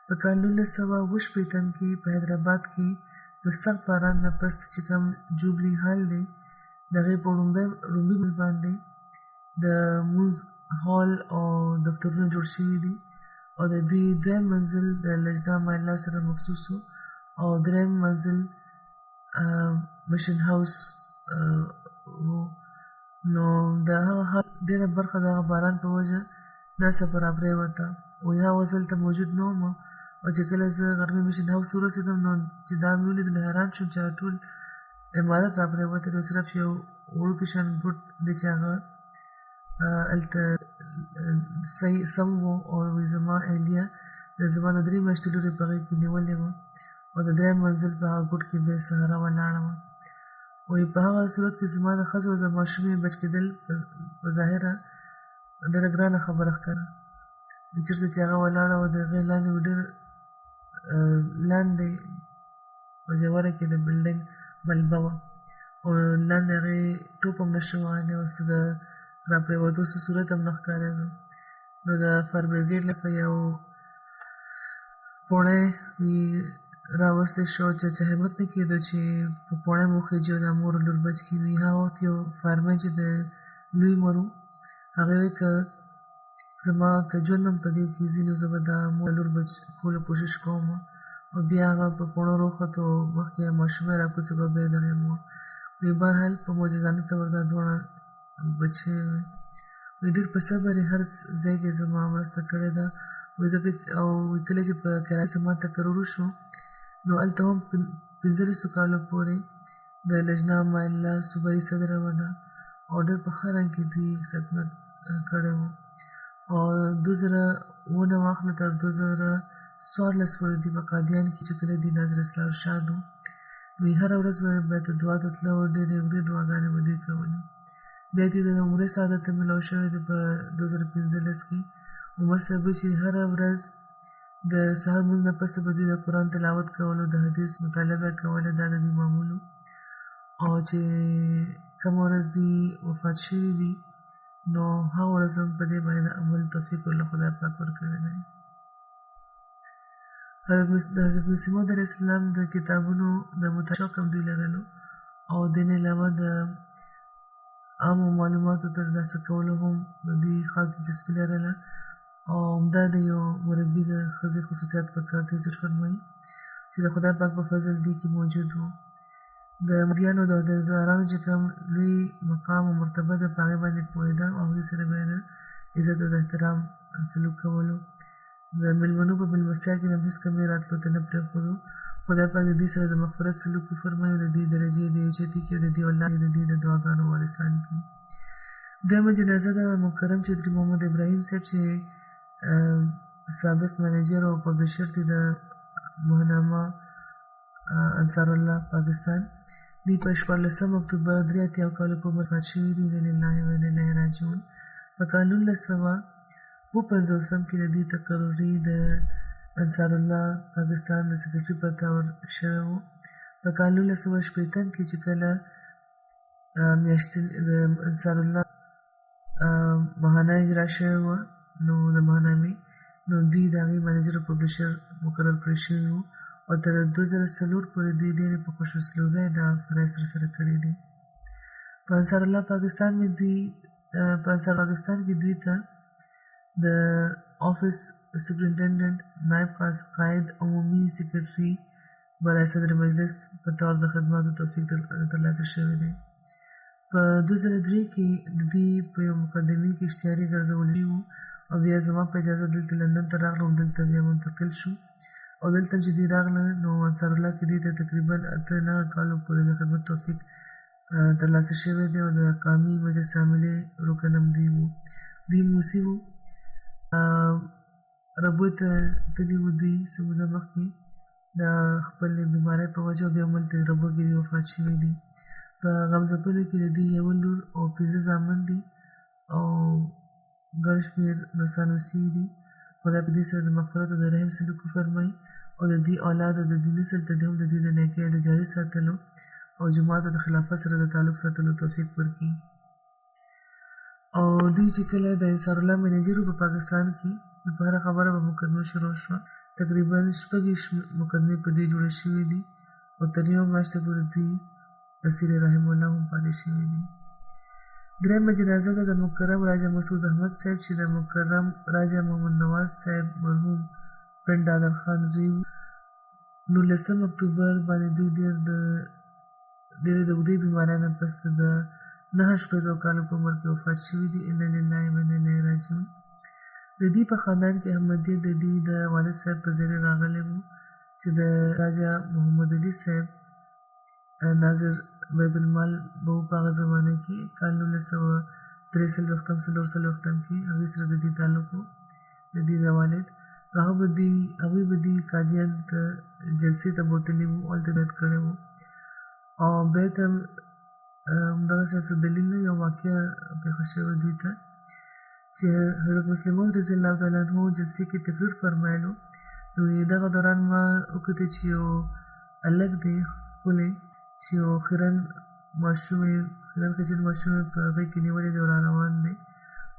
په کال 1968 کې په حیدرآباد کې د سخت باران نه پس چې کوم جوبلي هال دی د هغې په لومړي منځ باندې د مونځ هال او دفترونه جوړ شوي دي او د دوی 2 منزل د لجنه مایله سره مخصوص و او 3 منزل مشن هاوس و. نو د هغه حال ډېره برخه د هغه باران په وجه داسې برابرۍ وته او یا وزل ته موجود نه وم. او چې کله زه غرمې مشن هاوس ته ورسېدم نو چې دا مې ولید نو حیران شوم چې ټول عمارت را پرېوتی نو صرف یو وړوکی شان ګوټ دی چې هغه هلته سم و او وایي زما اهلیه زما د 3 میاشتې لور یې په هغې کې نیولې وه او د 3 منزل په هغه ګوټ کې بیا سهاره ولاړه وه. وایي په هغه صورت کې زما د ښځو د ماشومې بچ کېدل په ظاهره ډېره ګرانه خبره ښکاره. چېرته چې هغه ولاړه وه د هغې لاندې و ډېر لاندې په ژوره کې د بلډینګ ملبه وه او لاندې هغې ټوپ هم نشو وهلی او څه د را پرېوتو څه صورت هم نه ښکارېدو. نو د فایر بریګیډ لخوا یو پوړی راوستی شو چې همت نه کېدو چې په پوړی مو وخېجي او د مور او لور بچ کېږي. هغه وخت یو فارمن چې د لوی مور و هغې وایي که زما که ژوند هم په دې کې ځي نو زه به د مور لور بچ کولو کوشش کوم. او بیا هغه په پوړه راوخوت او مخکې یې ماشومه یې راکوڅه کړه بیا یې د هغې مور. وایي بهرحال په معجزانه طور دا دواړه بچ شوي وي. وایي ډېر په صبر یې هر ځای کې زما مرسته کړې ده. وایي ځکه او کله چې په کرایه زما تقرر وشو نو هلته هم 15 کالو پورې د لجنه مائله صوبایي صدره وه او ډېر په ښه رنګ کې دوی خدمت کړی و او 2009 واخله تر 2014 پورې دوی په قادیان کې چې کله دوی ناظر اسرار شاد و. وایي هره ورځ به بیت دعا ته تله او ډېرې اوږدې دعاګانې به دوی کولې. بیا دوی د عمرې سعادت ته میلاو شوی دی په 2015 کې. عمر صاحب وایي چې هره ورځ د سهار لمونځ نه پس به دوی د قرآن تلاوت کولو د حدیث مطالعه به کوله. دا د دوی معمول و او چې کومه ورځ دوی وفات شوي دي نو هغه ورځ هم په دې باندې د عمل توفیق ورله خدای پاک ورکړی دی. حضرت مسیح موعود علیه السلام د کتابونو د مطالعې شوق هم دوی لرلو او د دې علاوه د عامو معلوماتو ترلاسه کولو هم د دوی خاص دلچسپي لرله او همدا د یو مربي د ښځې خصوصیات په کار کې ذکر فرمایي چې د خدای پاک په فضل دې کې موجود و. د مریانو د عہدیدارانو چې کوم لوی مقام او مرتبه ده په هغې باندې پوهېده او هغې سره به یې د عزت او د احترام سلوک کولو. د مېلمنو په مېلمستیا کې هم هېڅ کمی راتلو ته نه پرېښودو. خدای پاک د دوی سره د مغفرت سلوک وفرمایي او د دوی درجې دې اوچتې کړي او د دوی اولاد د دوی د دعاګانو وارثان کړي. دویمه جنازه ده مکرم چودھري محمد ابراهیم صاحب چې سابق منیجر او پبلشر دی د ماهنامه انصار الله پاکستان. دوی په 14 اکتوبر 83 کالو په عمر وفات شوي دي. انا لله و انا الیه راجعون. په کال 1950 کې د دوی تقرري د انصار الله پاکستان د سکرټري په طور شوی و. په کال 1960 کې چې کله د انصار الله ماهانه اجرا شوې وه نو د ماهنامې نو دوی د هغې منیجر او پبلشر مقرر کړی شوي وو او تر 2004 پورې دوی ډېرې په خوش اسلوبۍ دا فرایض ترسره کړي دي. په انصار الله پاکستان کې دوی ته د آفس سپرنټنډنټ نایب قائد عمومي سکرټري برای صدر مجلس په طور د خدماتو توفیق ترلاسه شوی دی. په 2003 کې د دوی په یو مقدمې کې اشتهاري ګرځولی وو او بیا زما په اجازه دلته لندن ته راغلو او دلته بیا منتقل شو او دلته چې دوی راغله نو انصار الله کې دوی ته تقریبا 8 کالو پورې د خدمت توفیق ترلاسه شوی دی او د قومي مجلس عاملې رکن هم دوی وو. دوی موسي وو ربوی ته تللي وو دوی څه موده مخکې د خپلې بیمارۍ په وجه بیا هملته ربو کې وفات شوي دي. په غمزپلو کې د دوی یوه لور او 15 زامن دي او ګڼ شمېر نوسانوسي دي. خدای په دې سره د مغفرت او د رحم سلوک وفرمایي او د دوی اولاد او د دوی نسل ته هم د دوی د نیکۍ د جاري ساتلو او جماعت او د خلافت سره د تعلق ساتلو توفیق ورکړي. او دوی چې کله د انصار الله منیجر په پاکستان کې په هره خبره به مقدمه شروع شوه. تقریبا 6 مقدمې په دوی جوړې شوې دي او تر یو میاشته پورې دوی اسیر رحم الله هم پاتې شوي دي. درېیمه جنازه ده د مکرم راجا مسعود احمد صاحب چې د مکرم راجا محمد نواز صاحب مرحوم پرنټ دادر خان ریو 19 اکتوبر باندې دوی ډېرې د اوږدې بیمارۍ نه پس د 9 کالو په عمر کې وفات شوي دي. انا لله و انا الیه راجعون. د دوی په خاندان کې احمدیت د دوی د والد صاحب په زیرې راغلی و چې د راجا محمد علي صاحب ناظر بیت المال به په هغه زمانه کې کال 1943 کې هغې سره د دې تعلق و د دې د والد هغوی به دې قادیان ته جلسې ته بوتلي وو هلته بیعت کړی وو او بیعت هم همدغه شان څه دلیل نه یو واقعه پېښه شوې دوی ته چې حضرت مسلم موعود رضی الله تعالی عنه جلسې کې تقریر فرمایلو نو دغه دوران ما وکتل چې یو هلک دی ښکلی چې یو خیرن خجل ماشوم یې په هغې کې نیولی دی او را روان دی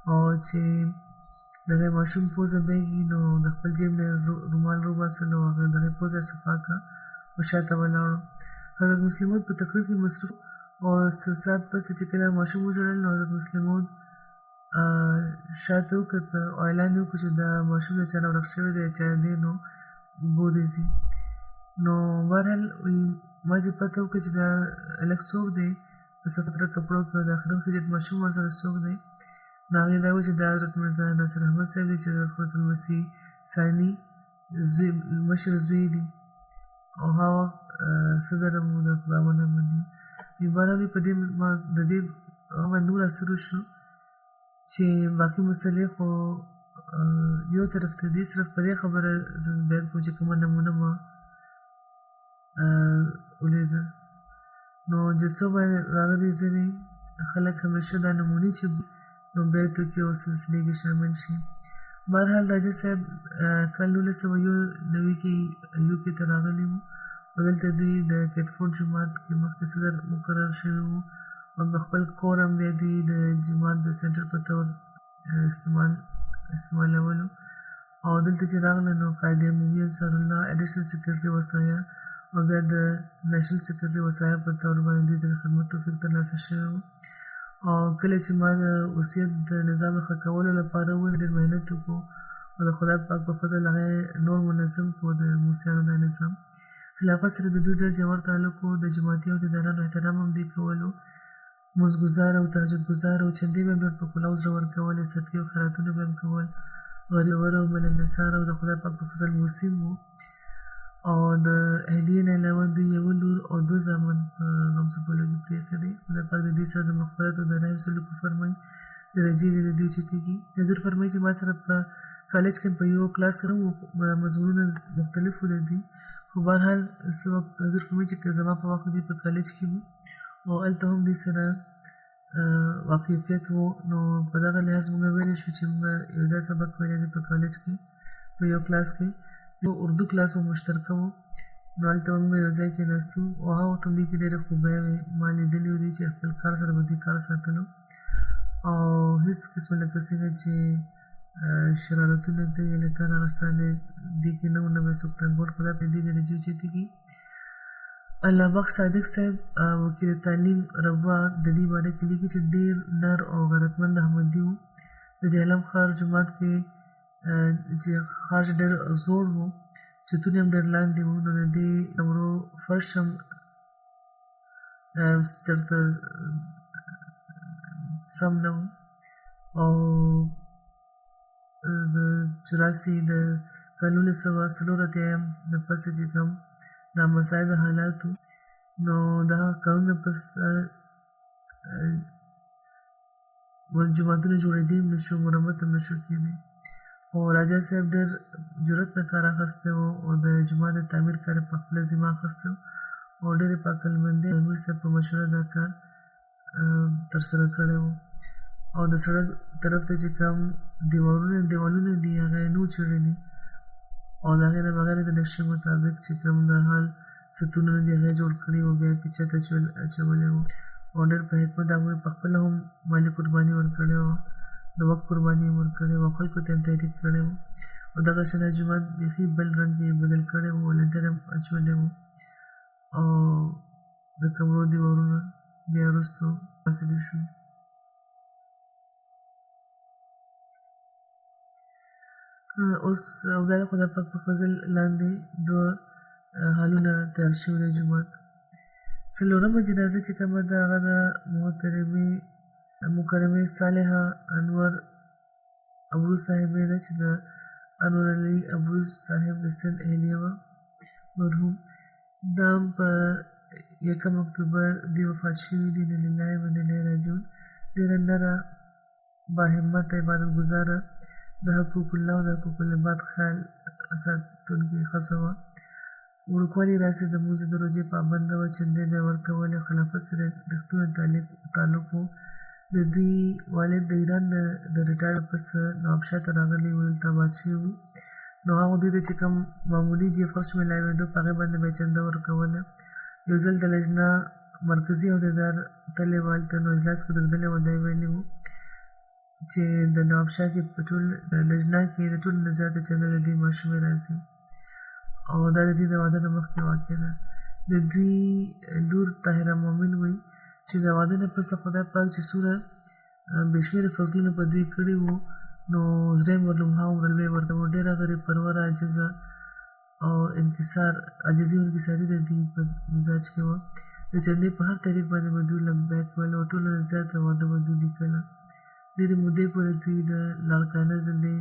او چې دغه ماشوم پوزه بهیږي نو د خپل جیب نه رومال راوباسل او هغه دغې پوزه یې صفا کړه او شاته ولاړو حضرت مسلم موعود په تقریر کې مصروف او څه ساعت پسې چې کله ماشوم وژړل نو حضرت مسلم موعود شاته وکتل او اعلان یې وکړ چې دا ماشوم د چا نه ورک شوی دی چا دی نو اوبو دې ځي نو بهرحال ما چې پته وکړه چې دا هلک څوک دی په سپتره کپړو کې د خیرن خجل ماشوم ورسره څوک دی نو هغې دا وویل چې دا حضرت میرزا ناصر احمد صاحب دی چې د خلفة المسیح ثاني مشر زوی دی او هغه وخت صدر هم د خداوند احمد دی بهرحال په دې ما د دې هغه نور اثر وشو چې باقي مسلې خو یو طرف ته دي صرف په دې خبره زه بیان کوم چې کومه نمونه ما ولیده نو جلسو باندې راغلي ځینې خلک همیشه دا نمونې چې نو بیعتو کې او سلسلې کې شامل شي بهرحال راجا صاحب کال 1991 کې یو کې ته راغلي وو او دلته دوی د کټفورډ جومات کې مخکې صدر مقرر شوي وو او په خپل کور هم بیا دوی د جومات د سنټر په طور استعمالولو او دلته چې راغله نو قائد عمومي انصار الله اډیشنل سیکرټري وصایا او بیا د نیشنل سیکرټري وصایا په طور باندې دوی د خدمت توفیق ترلاسه شوی و او کله چې ما د وصیت د نظام ښه کولو لپاره ډېر محنت وکړو او د خدای پاک په فضل هغه نور منظم کړو د موسیانو دا نظام خلافت سره د دوی ډېر ژور تعلق و د جماعتي او دیندارانو احترام هم دوی کولو مزګزار او تهجد ګزار او چندې به هم ډېر په کلاو زړه ورکولې صدقې او خیراتونه به هم کول غریبور او ملنسار او د خدای پاک په فضل موسیم و او د اهلیې نه علاوه دوی یوه لور او دوه زامن په غم څپلو کې پرېښي دي خدای پاک د دوی سره د مغفرت او د رحم سلوک وفرمایي درجې دې د دوی اوچتې کړي حضور فرمایي چې ما سره په کالج کې په یو کلاس سره مضمونونه مختلف و د دوی خو بهرحال څه وخت حضور فرمایي چې که زما په وخت دوی په کالج کې وو او هلته هم دوی سره واقفیت و نو په دغه لحاظ موږ ویلی شو چې موږ یو ځای سبق ویلی دی په کالج کې په یو کلاس کې یو اردو کلاس مو مشترکه و نو هلته به موږ یو ځای کېناستو او هغه وخت هم دوی کې ډېرې خوبۍ وې ما لیدلي دي چې خپل کار سره به دوی کار ساتلو او هېڅ قسمه لکه څنګه چې شرارتونه کوي هلکان هغه شیان دې کې نه و نه به یې څوک تنګول خدای په دې درجې اوچتې کړي الله بخش صادق صاحب وکیل تعلیم ربوا د دې باره کې لیکي چې ډېر نر او غیرتمند احمدي و د جهلم ښار جومات کې چې ښار ډېر زوړ و چتونه هم ډېر لاندې وو نو د دې کمرو فرش هم چېرته سم نه و او د 84 د کال 1904 د پسې چې کوم نامساعده حالاتو نو دا کارونه پس جوماتونه جوړېدی هم نه شو مرمت هم نه شو کېدی او راجا صاحب ډېر جرأت نه کار اخیستی و او د جومات د تعمیر کار یې په خپله ذمه اخیستی و او ډېرې په عقلمندۍ امیر صاحب په مشوره دا کار ترسره کړی و او د سړک طرف ته چې کوم دیوالونه دي هغه یې نو چړلي او د هغې نه بغیر د نقشې مطابق چې کوم د حال ستونونه دي هغه یې جوړ کړي وو بیا یې په چت اچولی وو او ډېر په حکمت هغوی په خپله هم مالي قرباني ورکړې وه د وخت قرباني یې ورکړې وه خلکو ته یې تحریک کړی و او دغه شان جومات بیخي بل رنګ یې بدل کړی و ولنټر هم اچولی و او د کمرو دیوالونه بیا وروستو فاصلې شو اوس بیا د خدای پاک په فضل لاندې دوه حالونه تیار شوي دی جومات څلورمه جنازه چې کومه ده هغه د مکرمې صالحه انور ابرو صاحبې ده چې د انور علي ابرو صاحب د سند اهلیه وه مرحوم دا هم په 1 اکتوبر دی وفات شوي دي. انا لله و انا الیه راجعون. ډېره نره باهمته عبادت ګزاره د حقوق الله او د حقوق العباد خیال ساتونکې ښځه وه. وړوکوالي راسې د موزې د روژې پابنده وه. چندې به یې ورکولې. خلافت سره رښتونه تعلق و. د دوی والد د ایران د ریټایر پس نوابشاه ته راغلي وو، دلته آباد شوي وو. نو هغه دوی ته چې کوم معمولي جې فرش میلاوېدو په هغې باندې به یې چنده ورکوله. یو ځل د لجنه مرکزي عهدیدار تللی وو هلته، نو اجلاس کې درېدلی وو. دی ویلي وو چې د نوابشاه کې په ټول لجنه کې د ټولو نه زیاته چنده د دې ماشومې راځي، او دا د دې د واده نه مخکې واقع ده. د دوی لور طاهره مومن وایي چې د واده نه پس خدای پاک چې څومره بې شمېره فضلونه په دوی کړي وو، نو زړه یې ورله هومره لوی ورته و. ډېره غریب پروره، عاجزه او عاجزي او انکساري د دوی په مزاج کې وه. د چندې په هر تحریک باندې به دوی لبیک ویل او ټولو نه زیاته واده به دوی لیکله. ډېرې مودې پورې دوی د لاړکانه زندې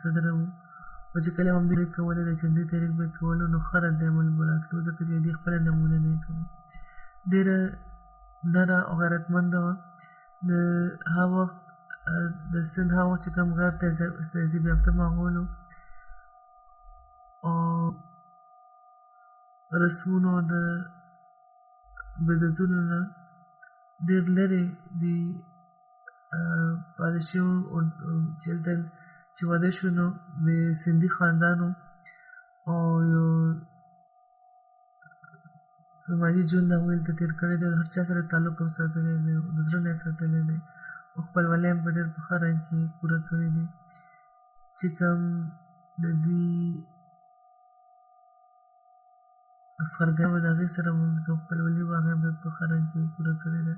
صدره وو، او چې کله هم دوی کولې د چندې تحریک به یې کولو، نو ښه رد عمل به راتلو، ځکه چې دوی خپله نمونه نه یې کوله. ډېره نره او غیرتمنده وه. د هغه وخت د سند هغه وخت چې کوم غیر تهذیب یافته ماحول و، او رسمونو د بدعتونو نه ډېر لرې دي پاتې شوي. چې دلته چې واده شو، نو د سندي خاندانو او یو سماجي ژوند هغوی دلته تېر کړی دی. هر چا سره تعلق هم ساتلی دی، د زړه نه یې ساتلی دی، او خپلوالۍ هم په ډېر په ښه رنګ کې پوره کړې دي. چې کوم د دوی اصغرګان وه، د هغې سره هم کوم خپلوالي وه، هغه هم په ښه رنګ کې پوره کړې ده.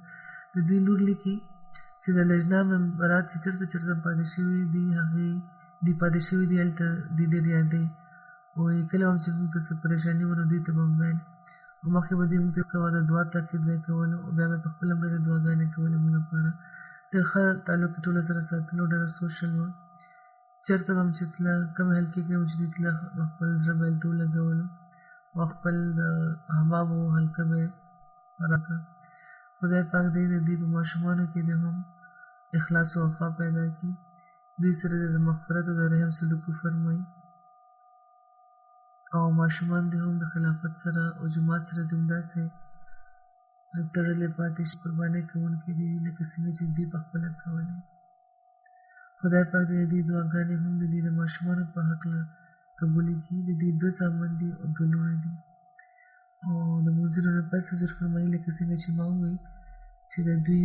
د دوی لور لیکي چې د لجنه ممبرات چې چېرته پاتې شوي دي، هغې دوی پاتې شوي دي هلته دوی ډېر یادوي. وایي کله هم چې موږ ته څه پریشاني وه، نو دوی ته به مو ویل، او مخکې به دوی موږ ته کوه د دعا تاکید به یې کولو، او بیا به په خپله ډېرې دعاګانې کولې موږ لپاره. ډېر ښه تعلق یې ټولو سره ساتلو، ډېره سوشل وه. چېرته به هم چې تله، کومې حلقې کې هم چې دوی تله، خپل زړه به یې هلته ولګولو، او خپل د احبابو حلقه به یې راکړه. خدای پاک دی د دوی په ماشومانو کې د هم اخلاص او وفا پیدا کړي. دوی سره د مغفرت او د رحم سلوک وفرمایي، او ماشومان دې هم د خلافت سره او جماعت سره د همداسې تړلې پاتې شي، قربانۍ کوونکي دي لکه څنګه چې دوی پخپله کولې. خدای پاک دې د دوی دعاګانې هم د دوی د ماشومانو په هکله قبولې کړي. د دوی 2 زامن دي او 2 لوڼې دي، او د لمونځونو نه پس حضور فرمایي لکه څنګه چې ما وویل چې د دوی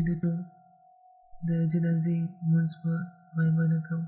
د جنازې لمونځ به غایبانه کوو.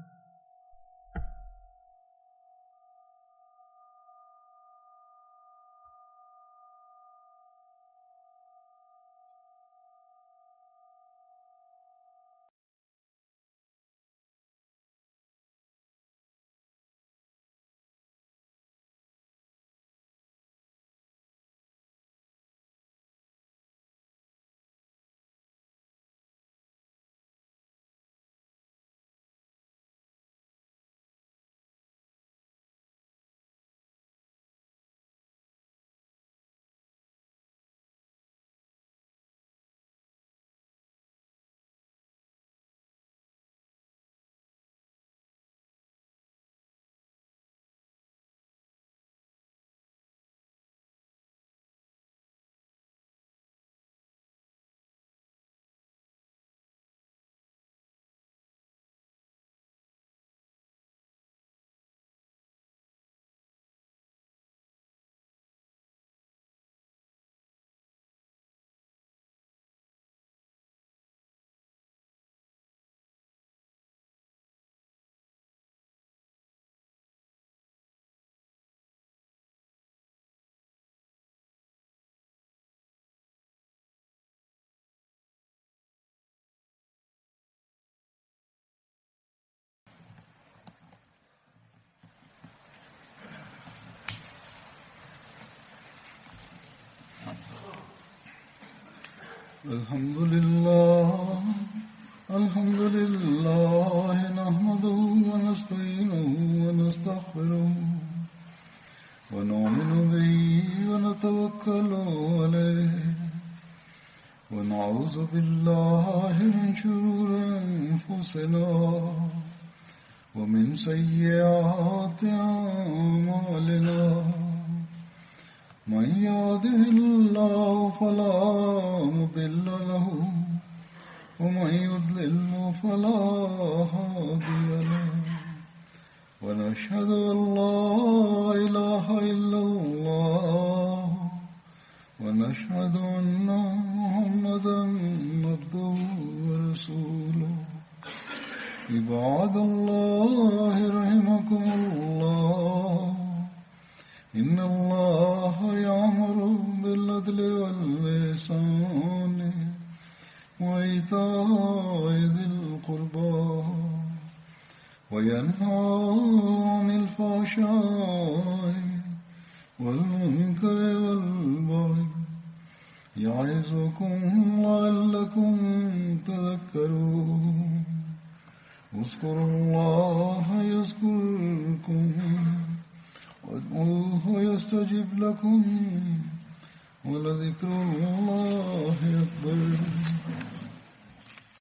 الحمد لله نحمده ونستعينه ونستغفره ونؤمن به ونتوكل عليه ونعوذ بالله من شرور أنفسنا ومن سيئات أعمالنا من يهده الله فلا مضل له ومن يضلل فلا هادي له ونشهد أن لا إله إلا الله ونشهد أن محمدا عبده ورسوله عباد الله رحمكم الله إن الله يأمر بالعدل والإحسان وإيتاء ذي القربى وينهى عن الفحشاء والمنكر والبغي يعظكم لعلكم تذكرون اذكروا الله يذكركم وادعوه يستجب لكم ولذكر الله أكبر